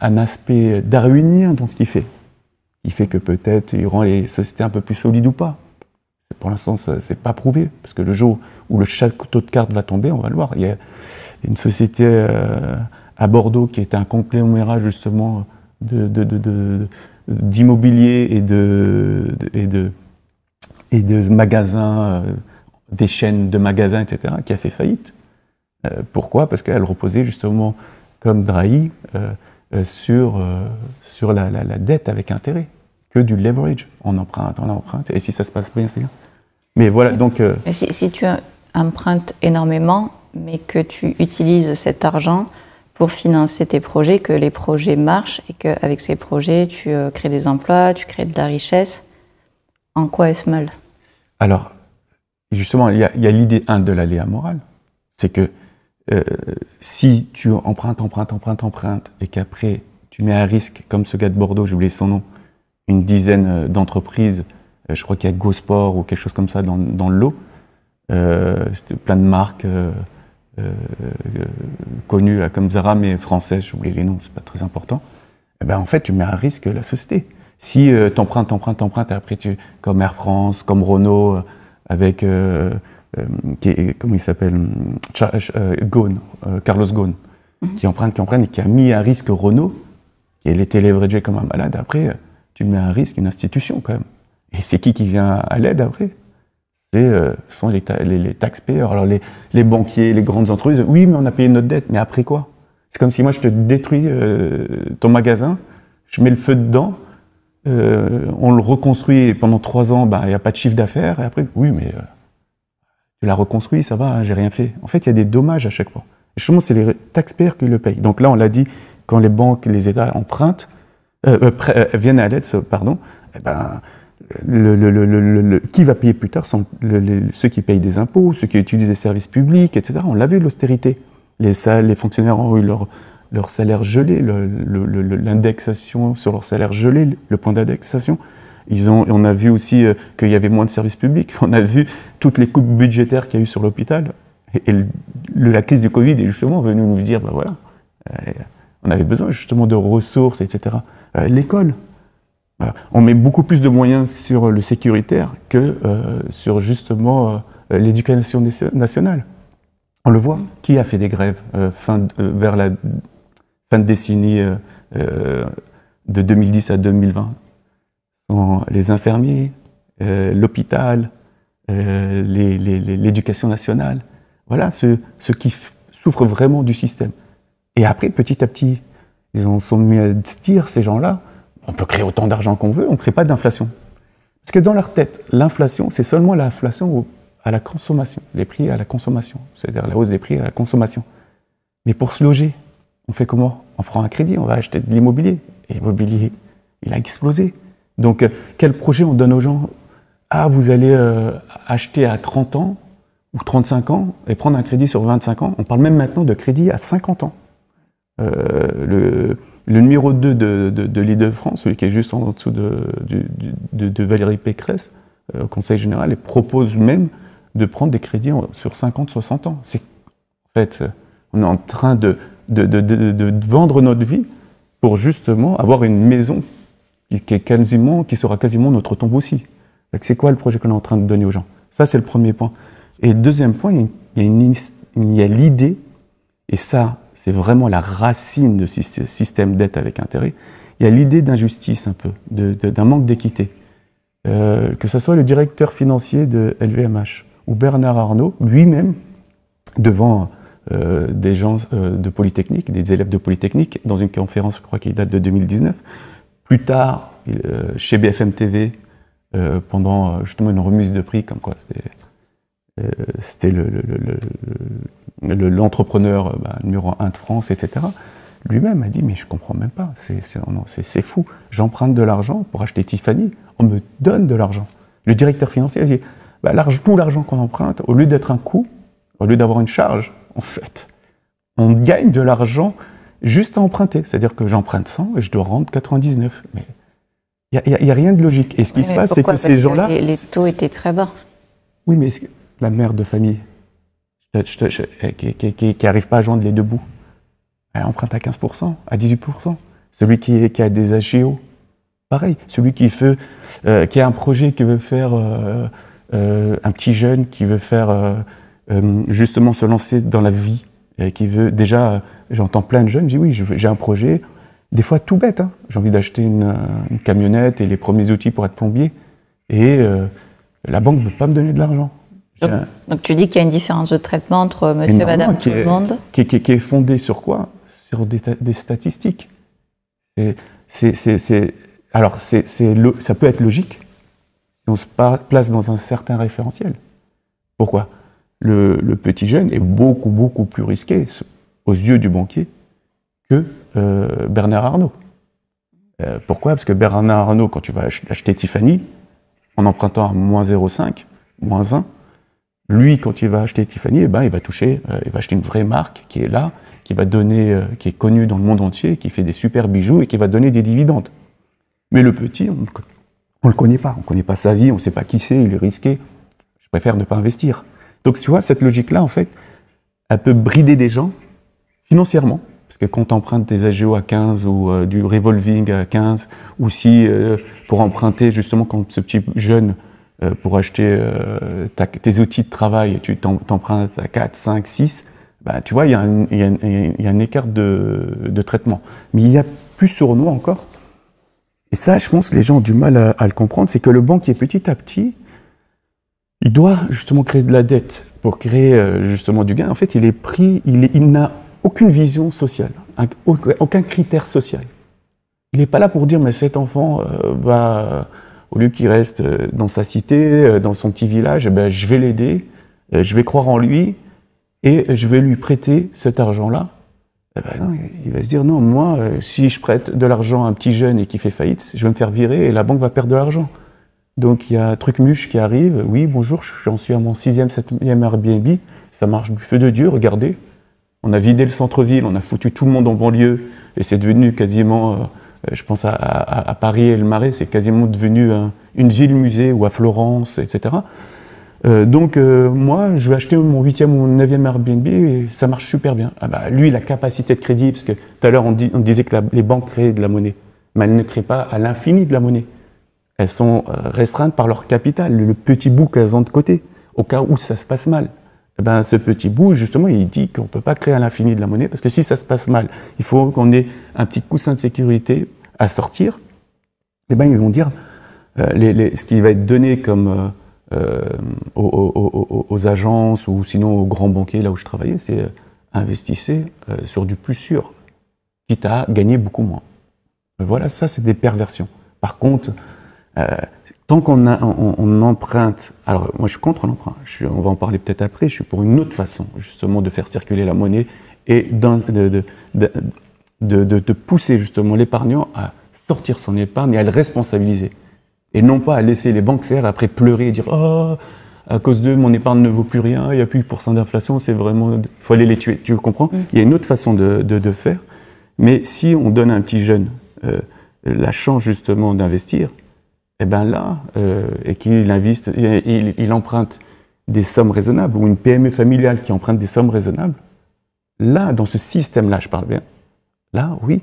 un aspect darwinien dans ce qu'il fait. Il fait que peut-être il rend les sociétés un peu plus solides ou pas. Pour l'instant, ce n'est pas prouvé, parce que le jour où le château de cartes va tomber, on va le voir. Il y a une société à Bordeaux qui était un conglomérat justement d'immobilier et de magasins, des chaînes de magasins, etc., qui a fait faillite. Pourquoi? Parce qu'elle reposait justement, comme Drahi, sur la dette avec intérêt. Que du leverage, on emprunte, et si ça se passe bien, c'est bien. Mais voilà, donc... Mais si tu empruntes énormément, mais que tu utilises cet argent pour financer tes projets, que les projets marchent, et qu'avec ces projets, tu crées des emplois, tu crées de la richesse, en quoi est-ce mal? Alors, justement, il y a l'idée 1 de l'aléa moral, c'est que si tu empruntes, et qu'après, tu mets à risque, comme ce gars de Bordeaux, j'ai oublié son nom, une dizaine d'entreprises, je crois qu'il y a GoSport ou quelque chose comme ça dans le lot. C'était plein de marques connues là, comme Zara, mais françaises, j'oublie les noms, c'est pas très important. Et ben, en fait, tu mets à risque la société. Si tu empruntes, et après, comme Air France, comme Renault, avec, comment il s'appelle, Carlos Ghosn, qui emprunte, et qui a mis à risque Renault, qui était leveragé comme un malade, après... tu mets à risque une institution quand même. Et c'est qui vient à l'aide après? Ce sont les taxpayers. Alors les banquiers, les grandes entreprises, oui, mais on a payé notre dette, mais après quoi? C'est comme si moi je te détruis ton magasin, je mets le feu dedans, on le reconstruit et pendant 3 ans, il n'y a pas de chiffre d'affaires, et après, oui, mais tu l'as reconstruit, ça va, hein, j'ai rien fait. En fait, il y a des dommages à chaque fois. Et justement, c'est les taxpayers qui le payent. Donc là, on l'a dit, quand les banques, les États empruntent, viennent à l'aide, pardon, eh ben, qui va payer plus tard sont ceux qui payent des impôts, ceux qui utilisent des services publics, etc. On l'a vu, l'austérité. Les fonctionnaires ont eu leur salaire gelé, l'indexation sur leur salaire gelé, le point d'indexation. On a vu aussi qu'il y avait moins de services publics. On a vu toutes les coupes budgétaires qu'il y a eu sur l'hôpital. Et la crise du Covid est justement venue nous dire, ben voilà, on avait besoin justement de ressources, etc. L'école. Voilà. On met beaucoup plus de moyens sur le sécuritaire que sur justement l'éducation nationale. On le voit. Qui a fait des grèves vers la fin de décennie de 2010 à 2020? Ce sont les infirmiers, l'hôpital, l'éducation nationale. Voilà ceux qui souffrent vraiment du système. Et après, petit à petit, ils sont mis à se dire, ces gens-là, on peut créer autant d'argent qu'on veut, on ne crée pas d'inflation. Parce que dans leur tête, l'inflation, c'est seulement l'inflation à la consommation, les prix à la consommation, c'est-à-dire la hausse des prix à la consommation. Mais pour se loger, on fait comment? On prend un crédit, on va acheter de l'immobilier. Et l'immobilier, il a explosé. Donc, quel projet on donne aux gens? Ah, vous allez acheter à 30 ans, ou 35 ans et prendre un crédit sur 25 ans. On parle même maintenant de crédit à 50 ans. Le numéro 2 de l'Île-de-France, celui qui est juste en dessous de Valérie Pécresse, au Conseil général, et propose même de prendre des crédits sur 50-60 ans. En fait, on est en train de vendre notre vie pour justement avoir une maison qui sera quasiment notre tombe aussi. C'est quoi le projet qu'on est en train de donner aux gens? Ça, c'est le premier point. Et deuxième point, il y a l'idée, et ça, c'est vraiment la racine de ce système d'aide avec intérêt, il y a l'idée d'injustice un peu, d'un manque d'équité. Que ce soit le directeur financier de LVMH ou Bernard Arnault, lui-même, devant des gens de Polytechnique, des élèves de Polytechnique, dans une conférence, je crois, qui date de 2019. Plus tard, chez BFM TV, pendant justement une remise de prix, comme quoi c'était l'entrepreneur numéro 1 de France, etc. Lui-même a dit, mais je ne comprends même pas, c'est fou. J'emprunte de l'argent pour acheter Tiffany, on me donne de l'argent. Le directeur financier a dit, tout l'argent qu'on emprunte, au lieu d'être un coût, au lieu d'avoir une charge, en fait, on gagne de l'argent juste à emprunter. C'est-à-dire que j'emprunte 100 et je dois rendre 99. Mais il n'y a rien de logique. Et ce qui se passe, c'est que ces gens-là... Les taux étaient très bas. Oui, mais la mère de famille, qui n'arrive pas à joindre les deux bouts, elle emprunte à 15%, à 18%. Celui qui a des AGO, pareil. Celui qui a un projet qui veut faire... un petit jeune qui veut faire... justement se lancer dans la vie, qui veut déjà, j'entends plein de jeunes, je dis oui, j'ai un projet, des fois tout bête, hein. J'ai envie d'acheter une camionnette et les premiers outils pour être plombier, et la banque ne veut pas me donner de l'argent. Donc tu dis qu'il y a une différence de traitement entre monsieur et madame tout le monde, qui est fondée sur quoi? Sur des statistiques. Alors ça peut être logique si on se place dans un certain référentiel. Pourquoi? Le petit jeune est beaucoup, beaucoup plus risqué aux yeux du banquier que Bernard Arnault. Pourquoi? Parce que Bernard Arnault, quand tu vas acheter Tiffany, en empruntant à moins 0,5, moins 1, lui, quand il va acheter Tiffany, il va acheter une vraie marque qui est là, qui va donner, qui est connue dans le monde entier, qui fait des super bijoux et qui va donner des dividendes. Mais le petit, on ne le connaît pas. On ne connaît pas sa vie, on ne sait pas qui c'est, il est risqué. Je préfère ne pas investir. Donc, tu vois, cette logique-là, en fait, elle peut brider des gens financièrement. Parce que quand tu empruntes des AGO à 15 ou du revolving à 15, ou si pour emprunter, justement, quand ce petit jeune, pour acheter tes outils de travail, tu t'empruntes à 4, 5, 6, bah, tu vois, il y a un écart de traitement. Mais il y a plus sournois encore. Et ça, je pense que les gens ont du mal à le comprendre, c'est que le banquier, petit à petit, il doit justement créer de la dette pour créer justement du gain. En fait, il n'a aucune vision sociale, aucun critère social. Il n'est pas là pour dire, mais cet enfant va, au lieu qu'il reste dans sa cité, dans son petit village, je vais l'aider, je vais croire en lui et je vais lui prêter cet argent-là. Non, il va se dire, non, moi, si je prête de l'argent à un petit jeune et qui fait faillite, je vais me faire virer et la banque va perdre de l'argent. Donc il y a Trucmuche qui arrive, oui, bonjour, j'en suis à mon 6e, 7e Airbnb, ça marche du feu de Dieu, regardez. On a vidé le centre-ville, on a foutu tout le monde en banlieue, et c'est devenu quasiment, je pense à Paris et le Marais, c'est quasiment devenu une ville-musée, ou à Florence, etc. Moi, je vais acheter mon 8e ou mon 9e Airbnb, et ça marche super bien. Lui, la capacité de crédit, parce que tout à l'heure on disait que les banques créent de la monnaie, mais elles ne créent pas à l'infini de la monnaie. Elles sont restreintes par leur capital, le petit bout qu'elles ont de côté, au cas où ça se passe mal. Ce petit bout, justement, il dit qu'on ne peut pas créer à l'infini de la monnaie, parce que si ça se passe mal, il faut qu'on ait un petit coussin de sécurité à sortir. Ils vont dire, ce qui va être donné comme aux agences ou sinon aux grands banquiers, là où je travaillais, c'est investissez sur du plus sûr, quitte à gagner beaucoup moins. Voilà, ça c'est des perversions. Par contre, tant qu'on emprunte, alors moi je suis contre l'emprunt, on va en parler peut-être après, je suis pour une autre façon justement de faire circuler la monnaie et de pousser justement l'épargnant à sortir son épargne et à le responsabiliser. Et non pas à laisser les banques faire, après pleurer et dire « Oh, à cause d'eux, mon épargne ne vaut plus rien, il n'y a plus 8% d'inflation, c'est vraiment, il faut aller les tuer. Tu comprends? Il y a une autre façon de faire, mais si on donne à un petit jeune la chance justement d'investir, et bien là, et qu'il investe, il emprunte des sommes raisonnables, ou une PME familiale qui emprunte des sommes raisonnables, là, dans ce système-là, je parle bien, là, oui,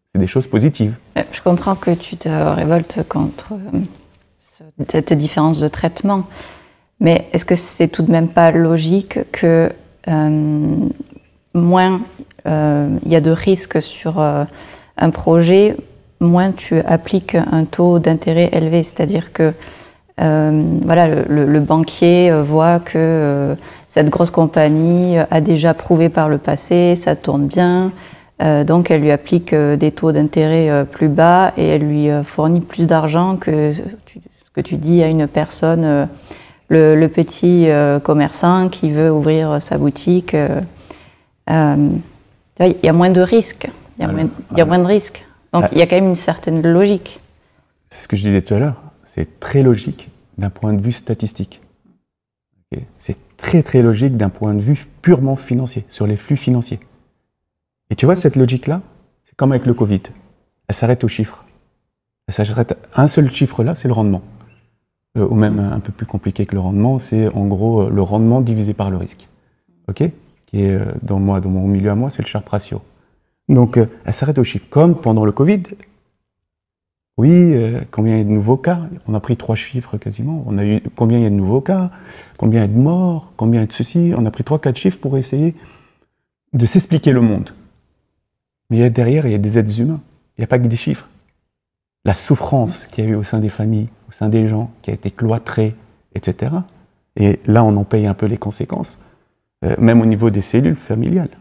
c'est des choses positives. Je comprends que tu te révoltes contre cette différence de traitement, mais est-ce que c'est tout de même pas logique que moins il y a de risques sur un projet, moins tu appliques un taux d'intérêt élevé, c'est-à-dire que voilà, le banquier voit que cette grosse compagnie a déjà prouvé par le passé, ça tourne bien, donc elle lui applique des taux d'intérêt plus bas et elle lui fournit plus d'argent que ce que tu dis à une personne, le petit commerçant qui veut ouvrir sa boutique. Il y a moins de risques, il y a moins de risques. Donc il y a quand même une certaine logique. C'est ce que je disais tout à l'heure, c'est très logique d'un point de vue statistique. Okay. C'est très très logique d'un point de vue purement financier, sur les flux financiers. Et tu vois, cette logique-là, c'est comme avec le Covid. Elle s'arrête aux chiffres. Elle s'arrête à un seul chiffre là, c'est le rendement. Ou même un peu plus compliqué que le rendement, c'est en gros le rendement divisé par le risque. Ok ? Qui est dans mon milieu à moi, c'est le Sharpe ratio. Donc, elle s'arrête aux chiffres. Comme pendant le Covid, oui, combien il y a de nouveaux cas? On a pris 3 chiffres quasiment. On a eu combien il y a de nouveaux cas? Combien il y a de morts? Combien il y a de ceci? On a pris 3-4 chiffres pour essayer de s'expliquer le monde. Mais derrière, il y a des êtres humains. Il n'y a pas que des chiffres. La souffrance qu'il y a eu au sein des familles, au sein des gens, qui a été cloîtrée, etc. Et là, on en paye un peu les conséquences. Même au niveau des cellules familiales.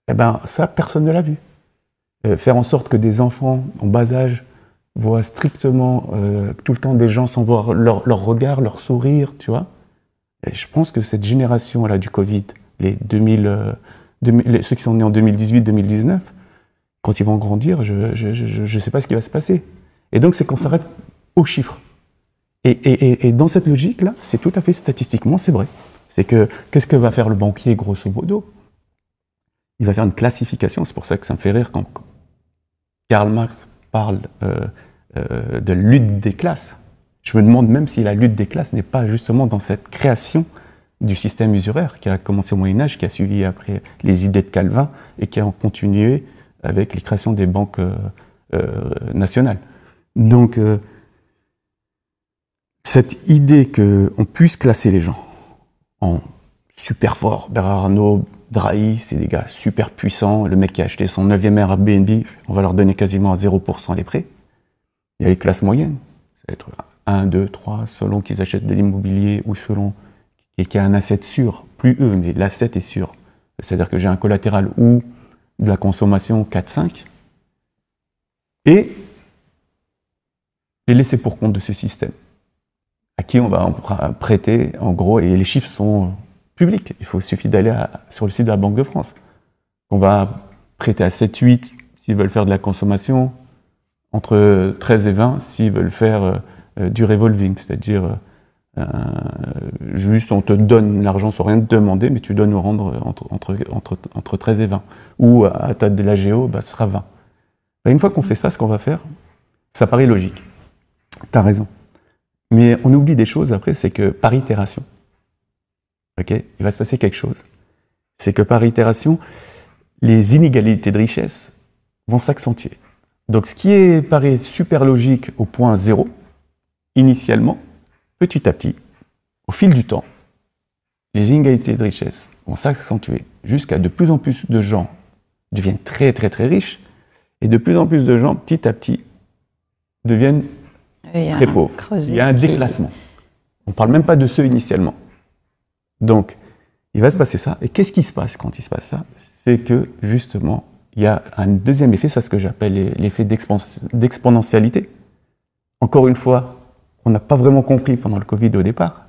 Eh ben, ça, personne ne l'a vu. Faire en sorte que des enfants en bas âge voient strictement tout le temps des gens sans voir leur regard, leur sourire, tu vois. Et je pense que cette génération-là du Covid, ceux qui sont nés en 2018-2019, quand ils vont grandir, je ne sais pas ce qui va se passer. Et donc, c'est qu'on s'arrête aux chiffres. Et dans cette logique-là, c'est tout à fait statistiquement, c'est vrai. C'est que, qu'est-ce que va faire le banquier, grosso modo? Il va faire une classification, c'est pour ça que ça me fait rire quand Karl Marx parle de lutte des classes. Je me demande même si la lutte des classes n'est pas justement dans cette création du système usuraire qui a commencé au Moyen-Âge, qui a suivi après les idées de Calvin et qui a continué avec les créations des banques nationales. Donc, cette idée qu'on puisse classer les gens en super forts, Bernard Arnault, Drahi, c'est des gars super puissants. Le mec qui a acheté son 9e Airbnb, on va leur donner quasiment à 0% les prêts. Il y a les classes moyennes, ça va être 1, 2, 3, selon qu'ils achètent de l'immobilier ou selon qu'il y a un asset sûr. Plus eux, mais l'asset est sûr. C'est-à-dire que j'ai un collatéral ou de la consommation 4, 5. Et les laisser pour compte de ce système. À qui on va prêter, en gros, et les chiffres sont public. Suffit d'aller sur le site de la Banque de France. On va prêter à 7, 8 s'ils veulent faire de la consommation, entre 13 et 20 s'ils veulent faire du revolving, c'est-à-dire juste on te donne l'argent sans rien te demander, mais tu dois nous rendre entre 13 et 20. Ou à ta de l'AGO, ce sera 20. Et une fois qu'on fait ça, ce qu'on va faire, ça paraît logique. T'as raison. Mais on oublie des choses après, c'est que par itération, okay, il va se passer quelque chose. C'est que par itération, les inégalités de richesse vont s'accentuer. Donc ce qui paraît super logique au point 0, initialement, petit à petit, au fil du temps, les inégalités de richesse vont s'accentuer jusqu'à de plus en plus de gens deviennent très très très riches et de plus en plus de gens, petit à petit, deviennent très pauvres. Il y a un déclassement. On ne parle même pas de ceux initialement. Donc, il va se passer ça. Et qu'est-ce qui se passe quand il se passe ça? C'est que, justement, il y a un deuxième effet, c'est ce que j'appelle l'effet d'exponentialité. Encore une fois, on n'a pas vraiment compris pendant le Covid au départ.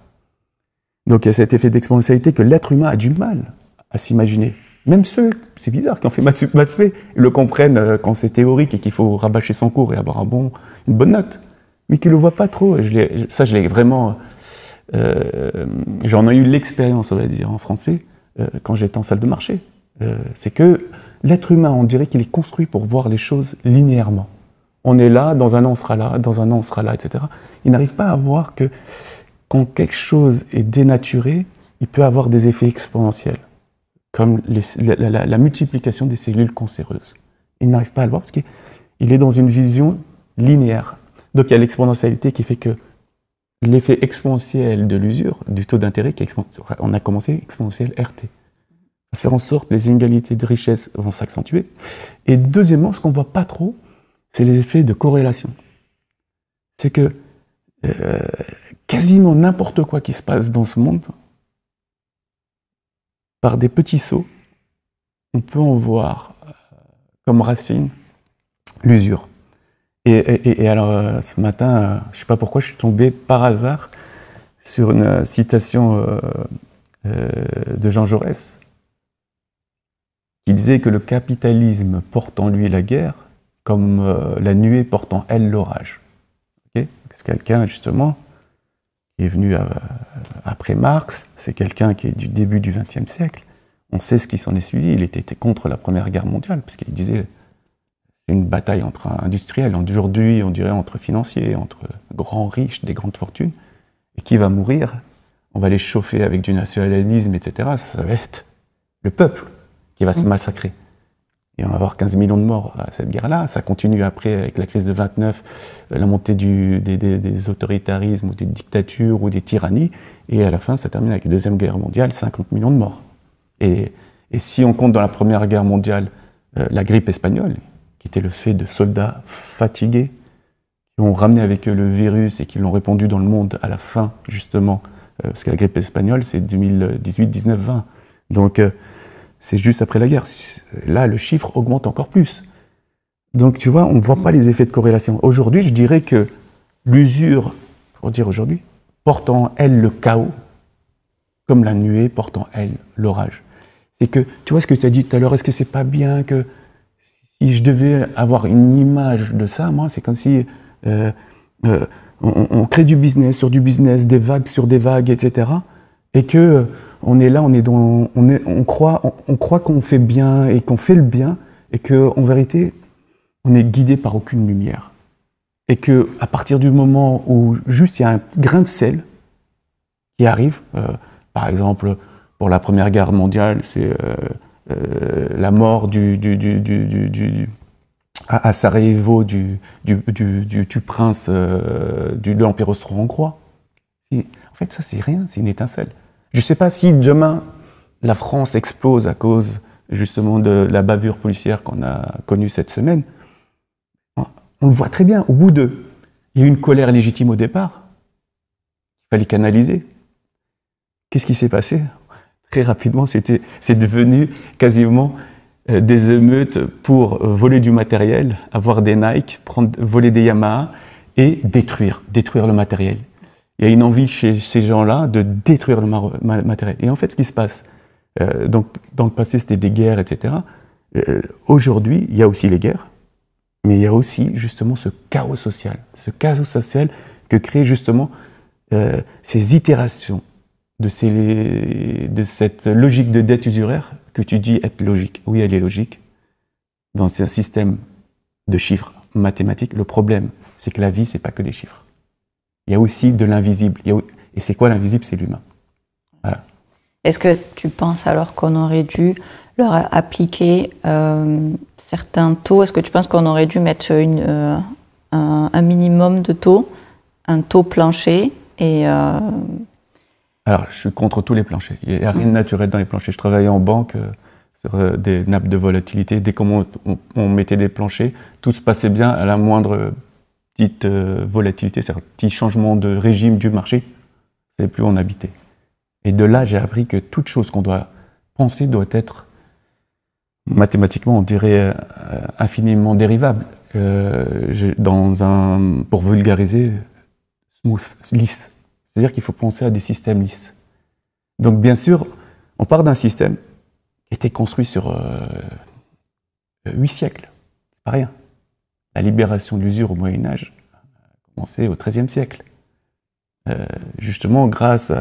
Donc, il y a cet effet d'exponentialité que l'être humain a du mal à s'imaginer. Même ceux, c'est bizarre, qui ont fait maths sup, ils le comprennent quand c'est théorique et qu'il faut rabâcher son cours et avoir une bonne note. Mais qui ne le voient pas trop. Ça, je l'ai vraiment j'en ai eu l'expérience, on va dire, en français, quand j'étais en salle de marché. C'est que l'être humain, on dirait qu'il est construit pour voir les choses linéairement. On est là, dans un an on sera là, dans un an on sera là, etc. Il n'arrive pas à voir que quand quelque chose est dénaturé, il peut avoir des effets exponentiels, comme la multiplication des cellules cancéreuses. Il n'arrive pas à le voir parce qu'il est dans une vision linéaire. Donc il y a l'exponentialité qui fait que l'effet exponentiel de l'usure, du taux d'intérêt, on a commencé exponentiel RT. À faire en sorte que les inégalités de richesse vont s'accentuer. Et deuxièmement, ce qu'on ne voit pas trop, c'est les effets de corrélation. C'est que quasiment n'importe quoi qui se passe dans ce monde, par des petits sauts, on peut en voir comme racine l'usure. Et alors, ce matin, je ne sais pas pourquoi, je suis tombé par hasard sur une citation de Jean Jaurès, qui disait que le capitalisme porte en lui la guerre, comme la nuée porte en elle l'orage. Okay, c'est quelqu'un, justement, qui est venu après Marx, c'est quelqu'un qui est du début du XXe siècle. On sait ce qui s'en est suivi, il était contre la Première Guerre mondiale, parce qu'il disait c'est une bataille entre industriels, aujourd'hui on dirait entre financiers, entre grands riches, des grandes fortunes, et qui va mourir, on va les chauffer avec du nationalisme, etc. Ça va être le peuple qui va se massacrer. Et on va avoir 15 millions de morts à cette guerre-là. Ça continue après avec la crise de 29, la montée des autoritarismes ou des dictatures ou des tyrannies. Et à la fin, ça termine avec la Deuxième Guerre mondiale, 50 millions de morts. Et si on compte dans la Première Guerre mondiale la grippe espagnole, qui était le fait de soldats fatigués, qui ont ramené avec eux le virus et qui l'ont répandu dans le monde à la fin, justement, parce que la grippe espagnole, c'est 2018, 19, 20. Donc, c'est juste après la guerre. Là, le chiffre augmente encore plus. Donc, tu vois, on ne voit pas les effets de corrélation. Aujourd'hui, je dirais que l'usure, pour dire aujourd'hui, porte en elle le chaos, comme la nuée porte en elle l'orage. C'est que, tu vois ce que tu as dit tout à l'heure, est-ce que c'est pas bien que si je devais avoir une image de ça, moi, c'est comme si on crée du business sur du business, des vagues sur des vagues, etc. Et que on est là, on croit qu'on fait bien et qu'on fait le bien, et qu'en vérité, on est guidé par aucune lumière. Et qu'à partir du moment où juste il y a un grain de sel qui arrive, par exemple, pour la Première Guerre mondiale, c'est la mort à Sarajevo du prince de l'Empire austro-hongrois. En fait, ça, c'est rien, c'est une étincelle. Je ne sais pas si demain, la France explose à cause justement de la bavure policière qu'on a connue cette semaine. On le voit très bien. Au bout il y a eu une colère légitime au départ. Il fallait canaliser. Qu'est-ce qui s'est passé? Très rapidement, c'est devenu quasiment des émeutes pour voler du matériel, avoir des Nike, voler des Yamaha et détruire le matériel. Il y a une envie chez ces gens-là de détruire le matériel. Et en fait, ce qui se passe, donc, dans le passé, c'était des guerres, etc. Aujourd'hui, il y a aussi les guerres, mais il y a aussi justement ce chaos social que créent justement ces itérations de cette logique de dette usuraire que tu dis être logique. Oui, elle est logique. Dans un système de chiffres mathématiques, le problème, c'est que la vie, c'est pas que des chiffres. Il y a aussi de l'invisible. Et c'est quoi l'invisible? C'est l'humain. Voilà. Est-ce que tu penses alors qu'on aurait dû leur appliquer certains taux? Est-ce que tu penses qu'on aurait dû mettre un minimum de taux, un taux plancher Alors, je suis contre tous les planchers. Il n'y a rien de naturel dans les planchers. Je travaillais en banque sur des nappes de volatilité. Dès qu'on mettait des planchers, tout se passait bien à la moindre petite volatilité, c'est-à-dire petit changement de régime du marché, on ne savait plus où on habitait. Et de là, j'ai appris que toute chose qu'on doit penser doit être mathématiquement, on dirait, infiniment dérivable. Pour vulgariser, smooth, lisse. C'est-à-dire qu'il faut penser à des systèmes lisses. Donc bien sûr, on part d'un système qui a été construit sur 8 siècles. C'est pas rien. La libération de l'usure au Moyen-Âge a commencé au XIIIe siècle. justement grâce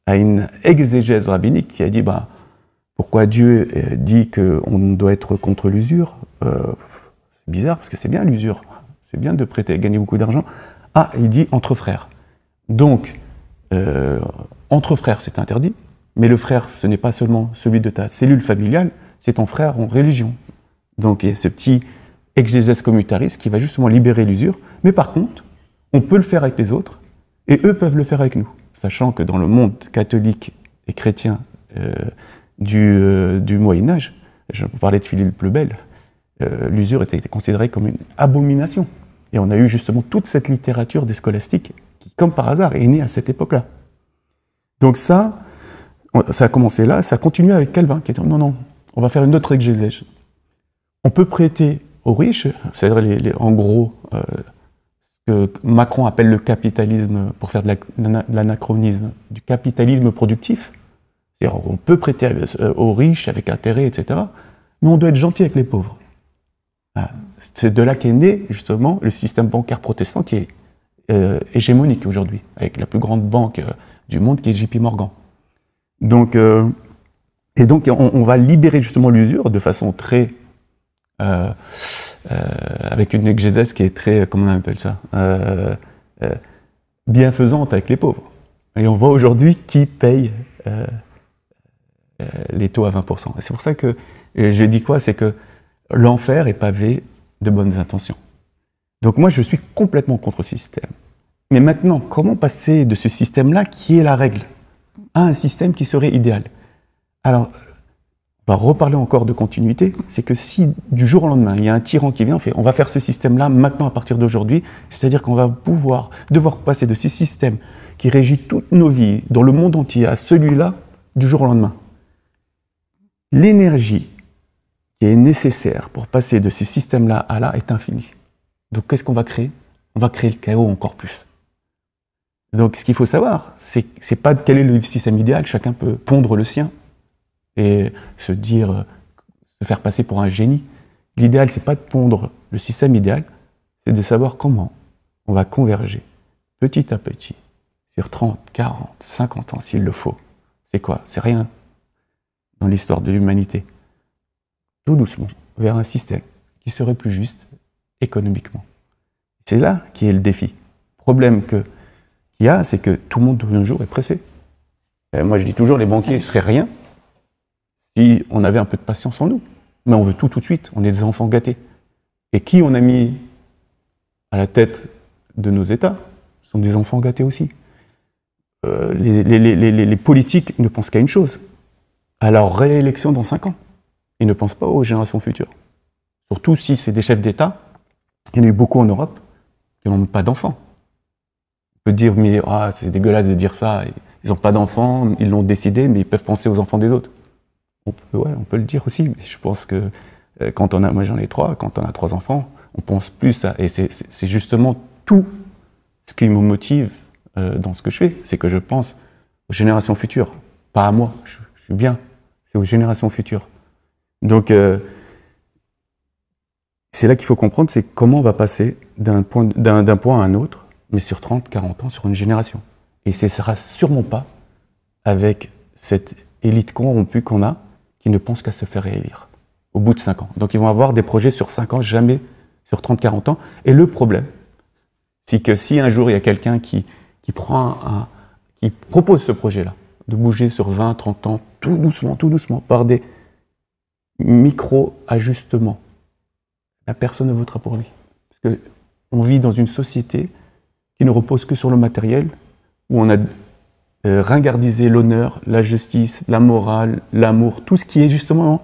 à une exégèse rabbinique qui a dit pourquoi Dieu dit qu'on doit être contre l'usure. C'est bizarre parce que c'est bien l'usure, c'est bien de prêter et gagner beaucoup d'argent. Ah, il dit entre frères. Donc, entre frères c'est interdit, mais le frère ce n'est pas seulement celui de ta cellule familiale, c'est ton frère en religion. Donc il y a ce petit exégèse commutariste qui va justement libérer l'usure, mais par contre, on peut le faire avec les autres, et eux peuvent le faire avec nous, sachant que dans le monde catholique et chrétien du Moyen-Âge, je peux parler de Philippe le Bel, l'usure était considérée comme une abomination. Et on a eu justement toute cette littérature des scolastiques qui, comme par hasard, est née à cette époque-là. Donc ça a commencé là, ça a continué avec Calvin, qui a dit non, on va faire une autre exégèse. On peut prêter aux riches, c'est-à-dire en gros, ce que Macron appelle le capitalisme, pour faire de l'anachronisme, du capitalisme productif. C'est-à-dire on peut prêter aux riches avec intérêt, etc. Mais on doit être gentil avec les pauvres. C'est de là qu'est né, justement, le système bancaire protestant qui est hégémonique aujourd'hui, avec la plus grande banque du monde qui est JP Morgan. Donc, on va libérer justement l'usure de façon très... avec une exégèse qui est très, comment on appelle ça, bienfaisante avec les pauvres. Et on voit aujourd'hui qui paye les taux à 20%. Et c'est pour ça que je dis quoi, c'est que l'enfer est pavé de bonnes intentions. Donc moi, je suis complètement contre ce système. Mais maintenant, comment passer de ce système-là, qui est la règle, à un système qui serait idéal? Alors, on va reparler encore de continuité, c'est que si du jour au lendemain, il y a un tyran qui vient, on va faire ce système-là maintenant à partir d'aujourd'hui, c'est-à-dire qu'on va devoir passer de ce système qui régit toutes nos vies dans le monde entier à celui-là du jour au lendemain. L'énergie qui est nécessaire pour passer de ce système-là à là est infinie. Donc qu'est-ce qu'on va créer? On va créer le chaos encore plus. Donc ce qu'il faut savoir, c'est pas quel est le système idéal, chacun peut pondre le sien et se faire passer pour un génie. L'idéal, c'est pas de pondre le système idéal, c'est de savoir comment on va converger petit à petit sur 30, 40, 50 ans s'il le faut. C'est quoi? C'est rien dans l'histoire de l'humanité. Tout doucement, vers un système qui serait plus juste économiquement. C'est là qui est le défi. Le problème qu'il y a, c'est que tout le monde de nos jours est pressé. Et moi, je dis toujours, les banquiers ne seraient rien si on avait un peu de patience en nous. Mais on veut tout de suite, on est des enfants gâtés. Et qui on a mis à la tête de nos États sont des enfants gâtés aussi. Les politiques ne pensent qu'à une chose, à leur réélection dans 5 ans. Ils ne pensent pas aux générations futures. Surtout si c'est des chefs d'État. Il y en a eu beaucoup en Europe qui n'ont pas d'enfants. On peut dire, mais c'est dégueulasse de dire ça. Ils n'ont pas d'enfants, ils l'ont décidé, mais ils peuvent penser aux enfants des autres. On peut le dire aussi. Mais je pense que moi j'en ai 3, quand on a 3 enfants, on pense plus à... Et c'est justement tout ce qui me motive dans ce que je fais. C'est que je pense aux générations futures. Pas à moi, je suis bien. C'est aux générations futures. Donc, c'est là qu'il faut comprendre, c'est comment on va passer d'un point à un autre, mais sur 30, 40 ans, sur une génération. Et ce ne sera sûrement pas avec cette élite corrompue qu'on a, qui ne pense qu'à se faire réélire au bout de 5 ans. Donc, ils vont avoir des projets sur 5 ans, jamais sur 30, 40 ans. Et le problème, c'est que si un jour, il y a quelqu'un qui propose ce projet-là, de bouger sur 20, 30 ans, tout doucement, par des micro-ajustements, la personne ne votera pour lui. Parce qu'on vit dans une société qui ne repose que sur le matériel, où on a ringardisé l'honneur, la justice, la morale, l'amour, tout ce qui est justement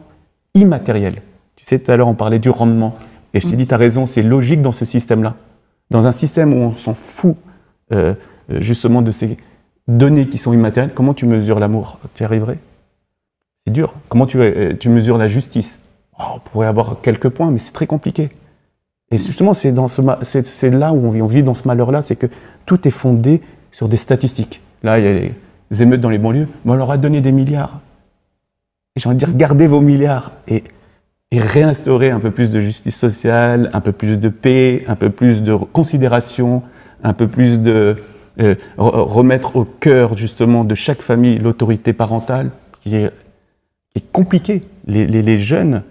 immatériel. Tu sais, tout à l'heure, on parlait du rendement. Et je t'ai dit, tu as raison, c'est logique dans ce système-là. Dans un système où on s'en fout justement de ces données qui sont immatérielles, comment tu mesures l'amour? Tu y arriverais? C'est dur. Comment tu mesures la justice? On pourrait avoir quelques points, mais c'est très compliqué. Et justement, c'est là où on vit dans ce malheur-là, c'est que tout est fondé sur des statistiques. Là, il y a les émeutes dans les banlieues, mais on leur a donné des milliards. Et j'ai envie de dire, gardez vos milliards et réinstaurer un peu plus de justice sociale, un peu plus de paix, un peu plus de considération, un peu plus de remettre au cœur justement de chaque famille l'autorité parentale qui est compliquée. Les jeunes,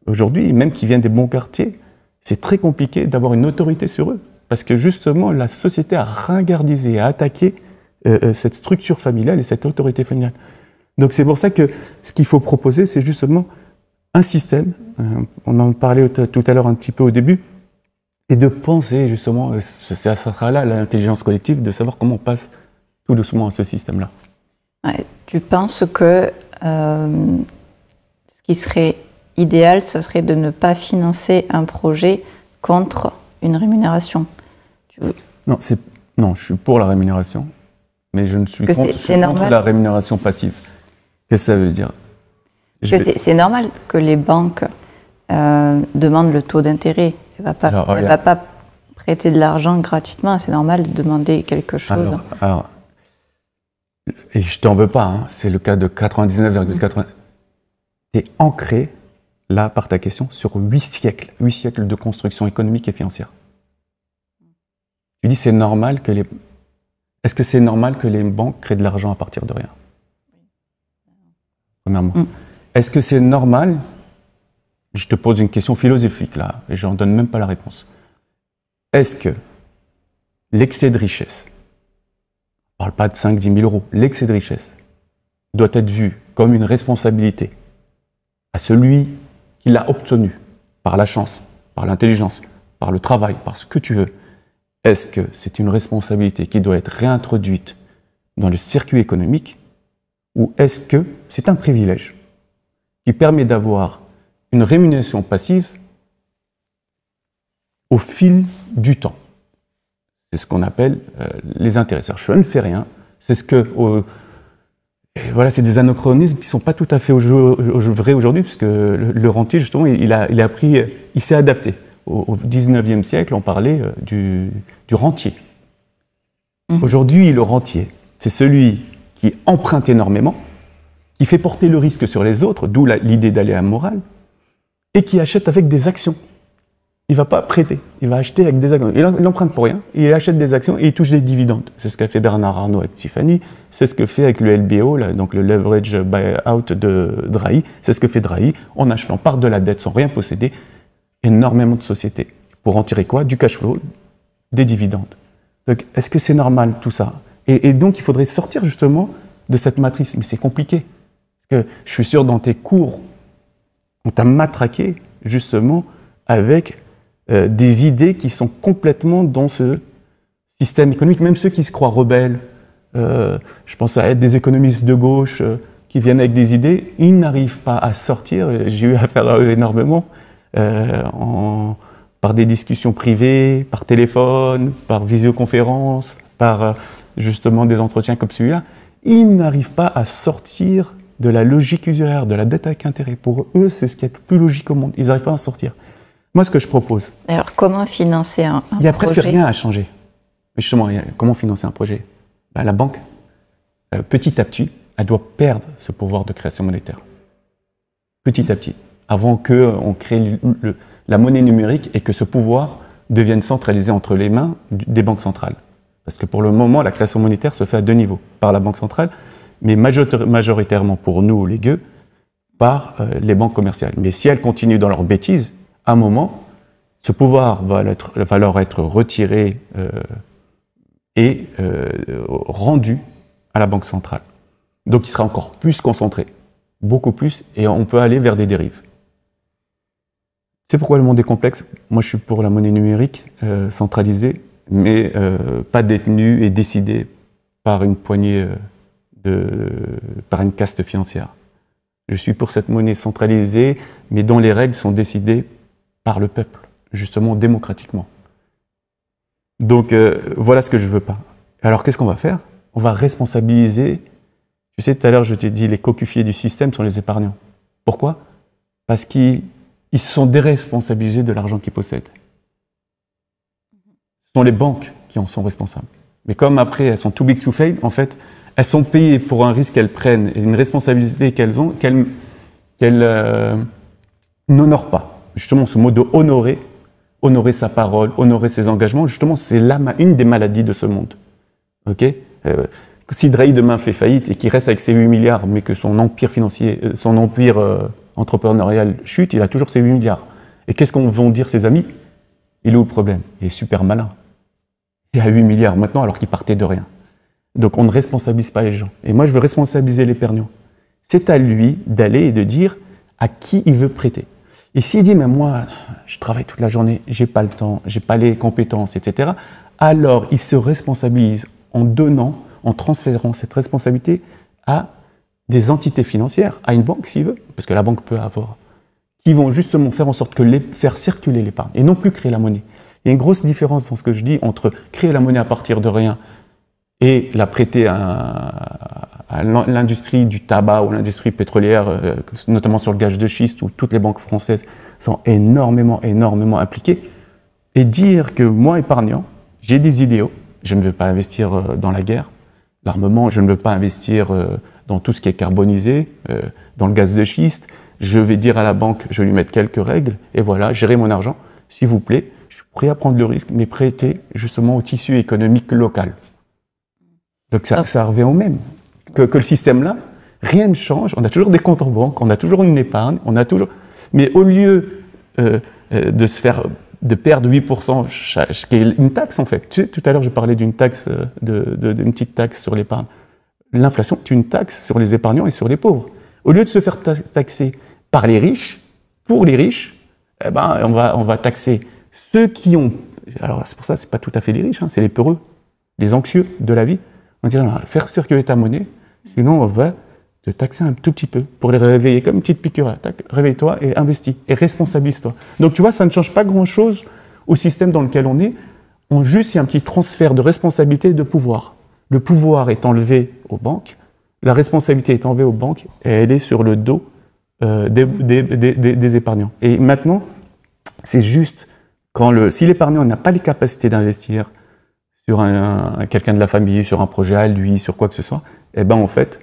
aujourd'hui, même qui viennent des bons quartiers, c'est très compliqué d'avoir une autorité sur eux. Parce que justement, la société a ringardisé, a attaqué cette structure familiale et cette autorité familiale. Donc c'est pour ça que ce qu'il faut proposer, c'est justement un système, on en parlait tout à l'heure un petit peu au début, et de penser justement, ça sera là l'intelligence collective, de savoir comment on passe tout doucement à ce système-là. Ouais, tu penses que ce qui serait idéal, ce serait de ne pas financer un projet contre une rémunération? Non, je suis pour la rémunération, mais je ne suis contre la rémunération passive. Qu'est-ce que ça veut dire? C'est normal que les banques demandent le taux d'intérêt. Elle ne va pas prêter de l'argent gratuitement, c'est normal de demander quelque chose. Et je t'en veux pas, hein, c'est le cas de 99,80. Tu es ancré, là, par ta question, sur 8 siècles de construction économique et financière. Tu dis, c'est normal que les... Est-ce que c'est normal que les banques créent de l'argent à partir de rien? Premièrement. Est-ce que c'est normal? Je te pose une question philosophique, là, et je n'en donne même pas la réponse. Est-ce que l'excès de richesse, on ne parle pas de 5-10 000 euros, l'excès de richesse doit être vu comme une responsabilité à celui qui l'a obtenu par la chance, par l'intelligence, par le travail, par ce que tu veux? Est-ce que c'est une responsabilité qui doit être réintroduite dans le circuit économique, ou est-ce que c'est un privilège qui permet d'avoir une rémunération passive au fil du temps? C'est ce qu'on appelle les intéresseurs. Je ne fais rien. C'est ce que... voilà, c'est des anachronismes qui ne sont pas tout à fait vrais aujourd'hui, puisque le rentier, justement, il s'est adapté. Au 19e siècle, on parlait du rentier. Aujourd'hui, le rentier, c'est celui qui emprunte énormément, qui fait porter le risque sur les autres, d'où l'idée d'aller à la morale, et qui achète avec des actions. Il ne va pas prêter, il va acheter avec des actions. Il n'emprunte pour rien, il achète des actions et il touche des dividendes. C'est ce qu'a fait Bernard Arnault avec Tiffany, c'est ce que fait avec le LBO, là, donc le leverage buyout de Drahi, c'est ce que fait Drahi en achetant par de la dette sans rien posséder, énormément de sociétés. Pour en tirer quoi? Du cash flow, des dividendes. Donc, est-ce que c'est normal tout ça? Et donc, il faudrait sortir justement de cette matrice. Mais c'est compliqué. Parce que je suis sûr, dans tes cours, on t'a matraqué justement avec des idées qui sont complètement dans ce système économique. Même ceux qui se croient rebelles, je pense à être des économistes de gauche qui viennent avec des idées, ils n'arrivent pas à sortir. J'ai eu affaire à eux énormément. Par des discussions privées, par téléphone, par visioconférence, par justement des entretiens comme celui-là, ils n'arrivent pas à sortir de la logique usuraire, de la dette avec intérêt. Pour eux, c'est ce qui est le plus logique au monde. Ils n'arrivent pas à sortir. Moi, ce que je propose... Alors, comment financer un projet? Il n'y a presque rien à changer. Mais justement, comment financer un projet? La banque, petit à petit, elle doit perdre ce pouvoir de création monétaire. Petit à petit. Avant qu'on crée la monnaie numérique et que ce pouvoir devienne centralisé entre les mains des banques centrales. Parce que pour le moment, la création monétaire se fait à 2 niveaux. Par la banque centrale, mais majoritairement pour nous, les gueux, par les banques commerciales. Mais si elles continuent dans leur bêtise, à un moment, ce pouvoir va leur être retiré et rendu à la banque centrale. Donc il sera encore plus concentré, beaucoup plus, et on peut aller vers des dérives. C'est pourquoi le monde est complexe. Moi, je suis pour la monnaie numérique centralisée, mais pas détenue et décidée par une poignée par une caste financière. Je suis pour cette monnaie centralisée, mais dont les règles sont décidées par le peuple, justement démocratiquement. Donc voilà ce que je veux pas. Alors qu'est-ce qu'on va faire? On va responsabiliser. Tu sais, tout à l'heure, je t'ai dit, les cocufiés du système sont les épargnants. Pourquoi? Parce qu'ils se sont déresponsabilisés de l'argent qu'ils possèdent. Ce sont les banques qui en sont responsables. Mais comme après, elles sont too big to fail, en fait, elles sont payées pour un risque qu'elles prennent et une responsabilité qu'elles ont, qu'elles n'honorent pas. Justement, ce mot de honorer, honorer sa parole, honorer ses engagements, justement, c'est une des maladies de ce monde. Okay, si Drahi demain fait faillite et qu'il reste avec ses 8 milliards, mais que son empire financier, son empire entrepreneurial chute, il a toujours ses 8 milliards. Et qu'est-ce qu'on vont dire ses amis? Il est où le problème? Il est super malin. Il a 8 milliards maintenant alors qu'il partait de rien. Donc on ne responsabilise pas les gens. Et moi je veux responsabiliser l'épargnant. C'est à lui d'aller et de dire à qui il veut prêter. Et s'il dit, mais moi, je travaille toute la journée, j'ai pas le temps, j'ai pas les compétences, etc., alors il se responsabilise en donnant, en transférant cette responsabilité à des entités financières, à une banque s'il veut, parce que la banque peut avoir, qui vont justement faire en sorte que faire circuler l'épargne et non plus créer la monnaie. Il y a une grosse différence dans ce que je dis entre créer la monnaie à partir de rien et la prêter à l'industrie du tabac ou l'industrie pétrolière, notamment sur le gaz de schiste, où toutes les banques françaises sont énormément impliquées, et dire que moi, épargnant, j'ai des idéaux, je ne veux pas investir dans la guerre, l'armement, je ne veux pas investir dans tout ce qui est carbonisé, dans le gaz de schiste, je vais dire à la banque, je vais lui mettre quelques règles, et voilà, gérer mon argent, s'il vous plaît, je suis prêt à prendre le risque, mais prêter justement au tissu économique local. Donc ça revient au même. Que le système-là, rien ne change, on a toujours des comptes en banque, on a toujours une épargne, on a toujours... Mais au lieu de perdre 8%, qui est une taxe en fait. Tu sais, tout à l'heure je parlais d'une taxe, d'une petite taxe sur l'épargne. L'inflation est une taxe sur les épargnants et sur les pauvres. Au lieu de se faire taxer par les riches, pour les riches, eh ben, on va taxer ceux qui ont... Alors c'est pour ça, c'est pas tout à fait les riches, hein, c'est les peureux, les anxieux de la vie. On dirait, faire circuler ta monnaie, sinon on va te taxer un tout petit peu pour les réveiller comme une petite piqûre. Réveille-toi et investis et responsabilise-toi. Donc tu vois, ça ne change pas grand-chose au système dans lequel on est. Juste, il y a un petit transfert de responsabilité et de pouvoir. Le pouvoir est enlevé aux banques, la responsabilité est enlevée aux banques et elle est sur le dos des épargnants. Et maintenant, c'est juste, si l'épargnant n'a pas les capacités d'investir sur quelqu'un de la famille, sur un projet à lui, sur quoi que ce soit, eh ben en fait,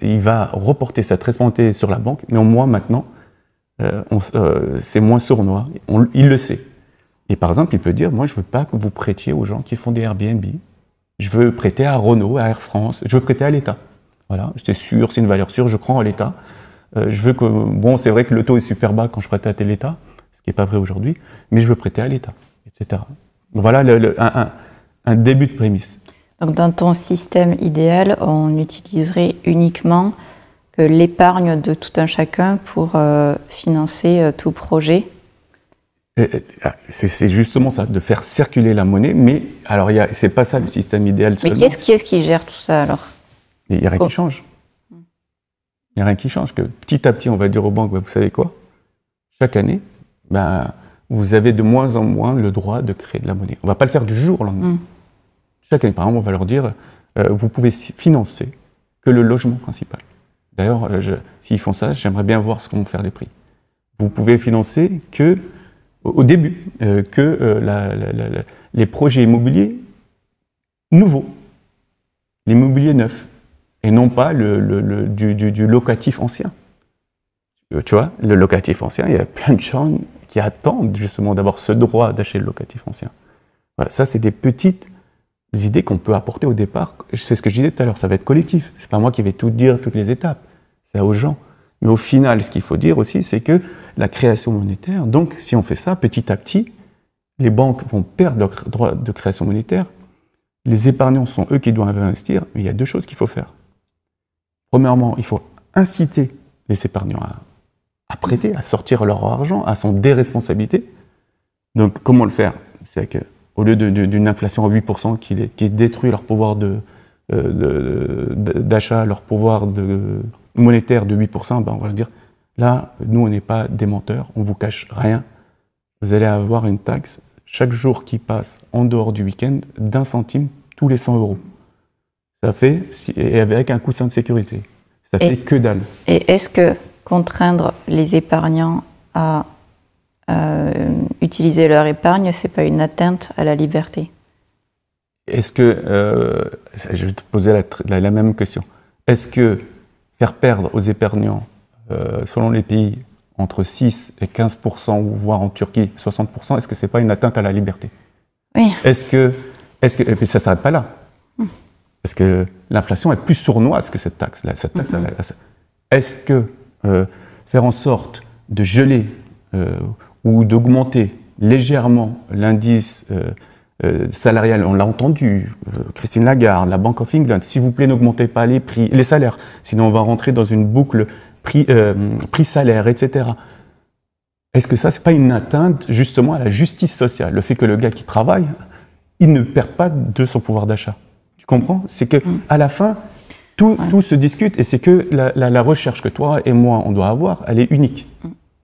il va reporter cette responsabilité sur la banque, mais au moins maintenant, c'est moins sournois, il le sait. Et par exemple, il peut dire, moi je ne veux pas que vous prêtiez aux gens qui font des Airbnb, je veux prêter à Renault, à Air France, je veux prêter à l'État. Voilà, c'est sûr, c'est une valeur sûre, je prends à l'État. Je veux que, bon, c'est vrai que le taux est super bas quand je prête à tel État, ce qui n'est pas vrai aujourd'hui, mais je veux prêter à l'État, etc. Voilà un début de prémisse. Donc dans ton système idéal, on utiliserait uniquement que l'épargne de tout un chacun pour financer tout projet. C'est justement ça, de faire circuler la monnaie, mais alors c'est pas ça le système idéal seulement. Mais qui est-ce qui gère tout ça alors? Il n'y a rien qui change. Il n'y a rien qui change, que petit à petit on va dire aux banques, vous savez quoi? Chaque année, vous avez de moins en moins le droit de créer de la monnaie. On ne va pas le faire du jour au lendemain. Chaque année, par exemple, on va leur dire, vous pouvez financer que le logement principal. D'ailleurs, s'ils font ça, j'aimerais bien voir ce qu'ont faire les prix. Vous pouvez financer que, au début, les projets immobiliers nouveaux, l'immobilier neuf, et non pas du locatif ancien. Tu vois, le locatif ancien, il y a plein de gens qui attendent justement d'avoir ce droit d'acheter le locatif ancien. Voilà, ça, c'est des petites idées qu'on peut apporter au départ. C'est ce que je disais tout à l'heure, ça va être collectif. C'est pas moi qui vais tout dire, toutes les étapes. C'est aux gens. Mais au final, ce qu'il faut dire aussi, c'est que la création monétaire, donc si on fait ça, petit à petit, les banques vont perdre leur droit de création monétaire. Les épargnants sont eux qui doivent investir, mais il y a deux choses qu'il faut faire. Premièrement, il faut inciter les épargnants à prêter, à sortir leur argent, à son déresponsabilité. Donc, comment le faire? C'est qu'au lieu d'une inflation à 8% qui détruit leur pouvoir d'achat, leur pouvoir monétaire de 8%, on va leur dire, là, nous, on n'est pas des menteurs, on ne vous cache rien. Vous allez avoir une taxe chaque jour qui passe en dehors du week-end d'1 centime tous les 100 €. Ça fait, et avec un coussin de sécurité, ça fait que dalle. Et est-ce que contraindre les épargnants à utiliser leur épargne, ce n'est pas une atteinte à la liberté? Est-ce que, je vais te poser la même question, est-ce que faire perdre aux épargnants, selon les pays, entre 6 et 15%, ou voire en Turquie 60%, est-ce que ce n'est pas une atteinte à la liberté? Oui. Est-ce que Et puis ça ne s'arrête pas là. Parce que l'inflation est plus sournoise que cette taxe. Cette taxe, est-ce que faire en sorte de geler ou d'augmenter légèrement l'indice salarial, on l'a entendu, Christine Lagarde, la Bank of England, s'il vous plaît, n'augmentez pas les salaires, sinon on va rentrer dans une boucle prix-salaire, etc. Est-ce que ça, c'est pas une atteinte justement à la justice sociale? Le fait que le gars qui travaille, il ne perd pas de son pouvoir d'achat. Tu comprends? C'est que à la fin, tout se discute et c'est que la recherche que toi et moi, on doit avoir, elle est unique.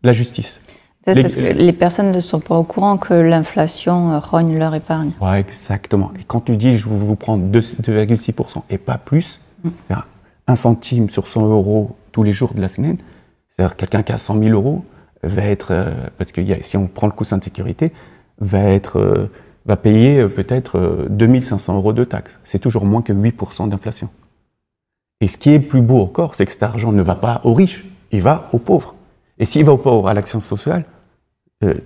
La justice. Peut-être parce que les personnes ne sont pas au courant que l'inflation rogne leur épargne. Ouais, exactement. Et quand tu dis je vous prends 2,6% et pas plus, 1 centime sur 100 € tous les jours de la semaine, c'est-à-dire quelqu'un qui a 100 000 € va être, parce que si on prend le coussin de sécurité, va payer peut-être 2 500 € de taxes. C'est toujours moins que 8% d'inflation. Et ce qui est plus beau encore, c'est que cet argent ne va pas aux riches, il va aux pauvres. Et s'il va aux pauvres, à l'action sociale,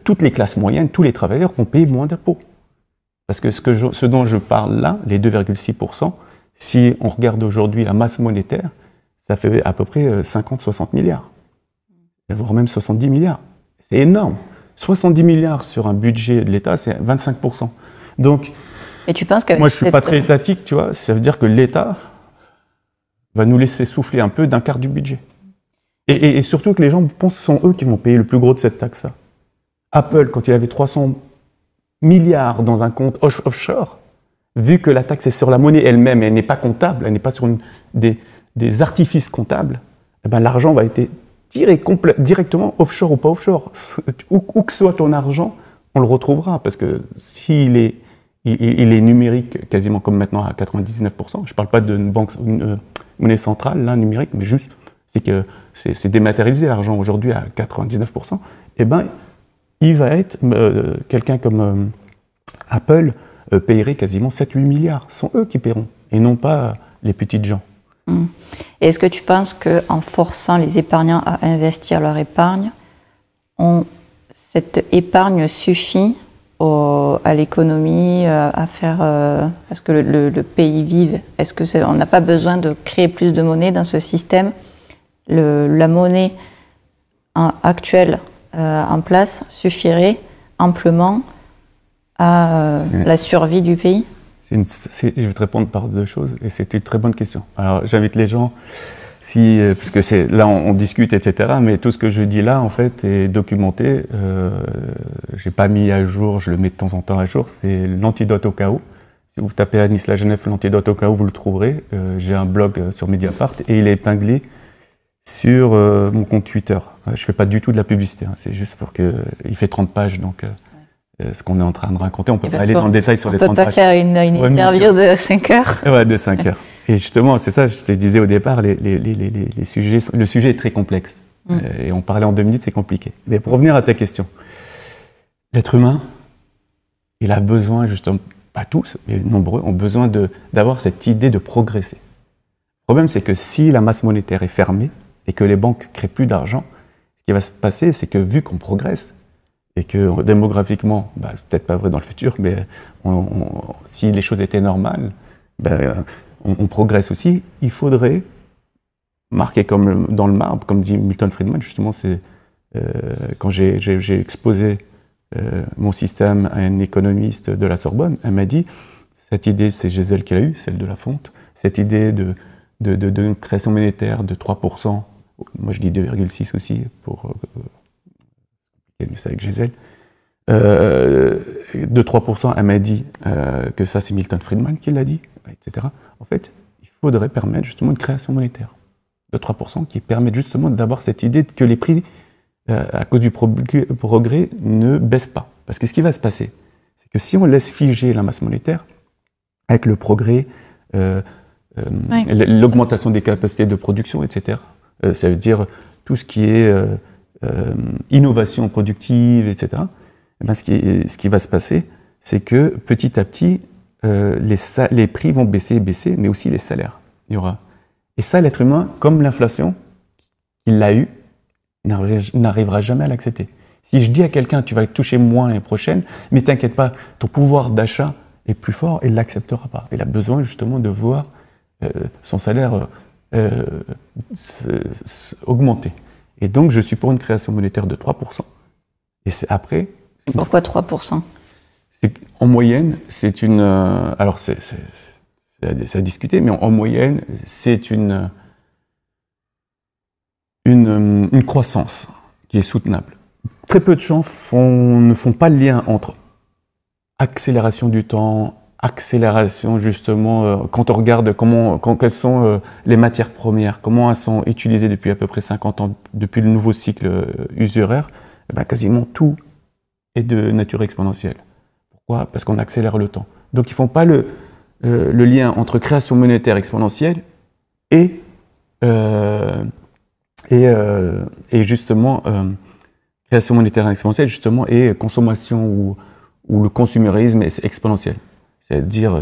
toutes les classes moyennes, tous les travailleurs vont payer moins d'impôts. Parce que ce dont je parle là, les 2,6%, si on regarde aujourd'hui la masse monétaire, ça fait à peu près 50-60 milliards. Voire même 70 milliards. C'est énorme. 70 milliards sur un budget de l'État, c'est 25%. Donc, et tu penses que moi je ne suis pas très étatique, tu vois, ça veut dire que l'État va nous laisser souffler un peu d'un quart du budget. Et surtout que les gens pensent que ce sont eux qui vont payer le plus gros de cette taxe-là. Apple, quand il avait 300 milliards dans un compte offshore, vu que la taxe est sur la monnaie elle-même, elle n'est pas comptable, elle n'est pas sur des artifices comptables, eh ben, l'argent va être tiré directement offshore ou pas offshore. Où que soit ton argent, on le retrouvera, parce que s'il est, il est numérique quasiment comme maintenant à 99%, je ne parle pas d'une monnaie centrale, là, numérique, mais juste, c'est que c'est dématérialisé l'argent aujourd'hui à 99%, eh ben, il va être, quelqu'un comme Apple payerait quasiment 7-8 milliards. Ce sont eux qui paieront, et non pas les petites gens. Et est-ce que tu penses qu'en forçant les épargnants à investir leur épargne, cette épargne suffit à l'économie, à faire à ce que le pays vive? Est-ce qu'on n'a pas besoin de créer plus de monnaie dans ce système? La monnaie actuelle en place suffirait amplement à la survie du pays? Je vais te répondre par deux choses, et c'est une très bonne question. Alors, j'invite les gens, parce que là, on discute, etc., mais tout ce que je dis là, en fait, est documenté. Je n'ai pas mis à jour, je le mets de temps en temps à jour, c'est l'antidote au chaos. Si vous tapez Anis Lagenef, l'antidote au chaos, vous le trouverez. J'ai un blog sur Mediapart, et il est épinglé sur mon compte Twitter. Je ne fais pas du tout de la publicité, hein, c'est juste pour que... Il fait 30 pages, donc... ce qu'on est en train de raconter, on peut pas aller dans le détail sur les 30 pages. On peut pas faire une interview de 5 heures. Ouais, de 5 heures. Et justement, c'est ça, je te disais au départ, le sujet est très complexe. Et on parlait en 2 minutes, c'est compliqué. Mais pour revenir à ta question, l'être humain, il a besoin, justement, pas tous, mais nombreux, ont besoin d'avoir cette idée de progresser. Le problème, c'est que si la masse monétaire est fermée et que les banques créent plus d'argent, ce qui va se passer, c'est que vu qu'on progresse, et que démographiquement, c'est peut-être pas vrai dans le futur, mais si les choses étaient normales, on progresse aussi. Il faudrait marquer comme dans le marbre, comme dit Milton Friedman, justement, c'est quand j'ai exposé mon système à un économiste de la Sorbonne, elle m'a dit, cette idée, c'est Gisèle qui l'a eue, celle de la fonte, cette idée de création monétaire de 3%, moi je dis 2,6 aussi, pour... c'est avec Gisèle, de 3%, elle m'a dit que ça c'est Milton Friedman qui l'a dit, etc. En fait, il faudrait permettre justement une création monétaire de 3% qui permet justement d'avoir cette idée que les prix, à cause du progrès, ne baissent pas. Parce que ce qui va se passer, c'est que si on laisse figer la masse monétaire, avec le progrès, l'augmentation des capacités de production, etc., ça veut dire tout ce qui est... innovation productive, etc., ce qui va se passer, c'est que petit à petit, les prix vont baisser, mais aussi les salaires. Il y aura. Et ça, l'être humain, comme l'inflation, il l'a eu, n'arrivera jamais à l'accepter. Si je dis à quelqu'un, tu vas toucher moins l'année prochaine, mais t'inquiète pas, ton pouvoir d'achat, est plus fort, il ne l'acceptera pas. Il a besoin justement de voir son salaire augmenter. Et donc, je suis pour une création monétaire de 3%. Et c'est après... Pourquoi 3%? En moyenne, c'est une... alors, c'est à discuter, mais en moyenne, c'est une croissance qui est soutenable. Très peu de gens ne font pas le lien entre accélération du temps, accélération justement, quand on regarde quelles sont les matières premières, comment elles sont utilisées depuis à peu près 50 ans, depuis le nouveau cycle usuraire, quasiment tout est de nature exponentielle. Pourquoi? Parce qu'on accélère le temps. Donc ils ne font pas le lien entre création monétaire exponentielle et justement création monétaire exponentielle justement et consommation ou le consumérisme est exponentiel. C'est-à-dire,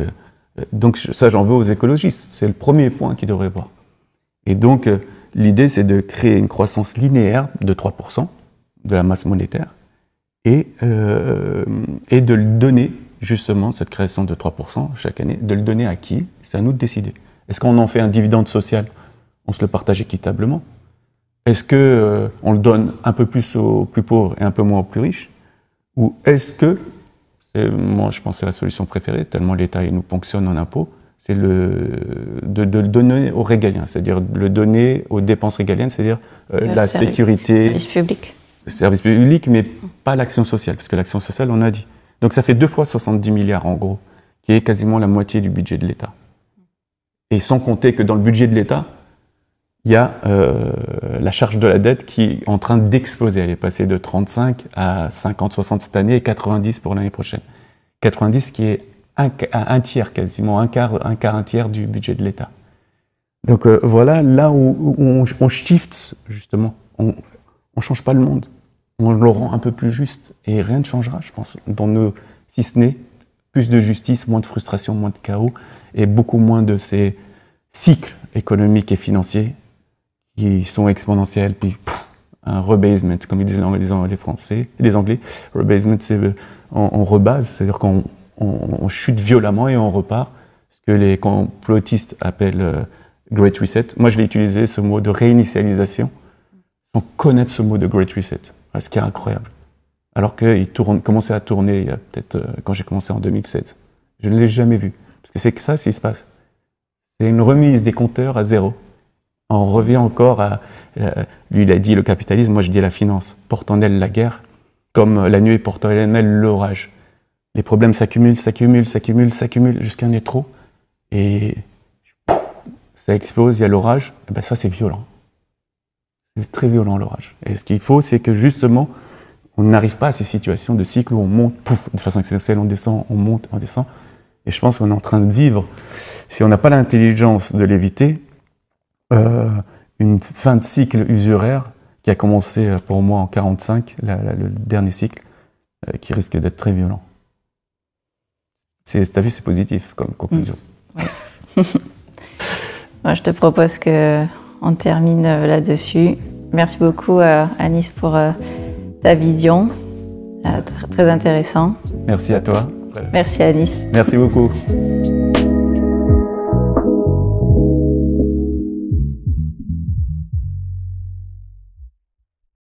donc ça j'en veux aux écologistes, c'est le premier point qu'ils devraient voir. Et donc l'idée c'est de créer une croissance linéaire de 3% de la masse monétaire et de le donner justement, cette création de 3% chaque année, de le donner à qui? C'est à nous de décider. Est-ce qu'on en fait un dividende social? On se le partage équitablement? Est-ce qu'on le donne un peu plus aux plus pauvres et un peu moins aux plus riches? Ou est-ce que, moi je pense que c'est la solution préférée, tellement l'État nous ponctionne en impôts, c'est de le donner aux régaliens, c'est-à-dire de le donner aux dépenses régaliennes, c'est-à-dire la sécurité, service public. Le service public, mais pas l'action sociale, parce que l'action sociale, on a dit. Donc ça fait 2 fois 70 milliards en gros, qui est quasiment la moitié du budget de l'État. Et sans compter que dans le budget de l'État, il y a la charge de la dette qui est en train d'exploser. Elle est passée de 35 à 50, 60 cette année et 90 pour l'année prochaine. 90 qui est un tiers quasiment, un tiers du budget de l'État. Donc voilà, là où on shift justement, on ne change pas le monde, on le rend un peu plus juste et rien ne changera, je pense, si ce n'est plus de justice, moins de frustration, moins de chaos et beaucoup moins de ces cycles économiques et financiers qui sont exponentiels, puis un rebasement, comme ils disent les Français, les Anglais. Rebasement, c'est on rebase, c'est-à-dire qu'on chute violemment et on repart. Ce que les complotistes appellent Great Reset. Moi, je vais utiliser ce mot de réinitialisation sans connaître ce mot de Great Reset, ce qui est incroyable. Alors qu'il commençait à tourner, il y a peut-être quand j'ai commencé en 2007. Je ne l'ai jamais vu. Parce que c'est ça ce qui se passe. C'est une remise des compteurs à zéro. On revient encore à... lui, il a dit le capitalisme, moi je dis la finance. Porte en elle la guerre, comme la nuit porte en elle l'orage. Les problèmes s'accumulent, s'accumulent, s'accumulent, s'accumulent, jusqu'à un nez trop. Et ça explose, il y a l'orage. Et ben ça, c'est violent. C'est très violent, l'orage. Et ce qu'il faut, c'est que justement, on n'arrive pas à ces situations de cycle où on monte, de façon exponentielle, on descend, on monte, on descend. Et je pense qu'on est en train de vivre, si on n'a pas l'intelligence de l'éviter, une fin de cycle usuraire qui a commencé pour moi en 1945, le dernier cycle, qui risque d'être très violent. T'as vu, c'est positif comme conclusion. Ouais. Moi, je te propose qu'on termine là-dessus. Merci beaucoup, Anis, pour ta vision. Très intéressant. Merci à toi. Merci, Anis. Merci beaucoup.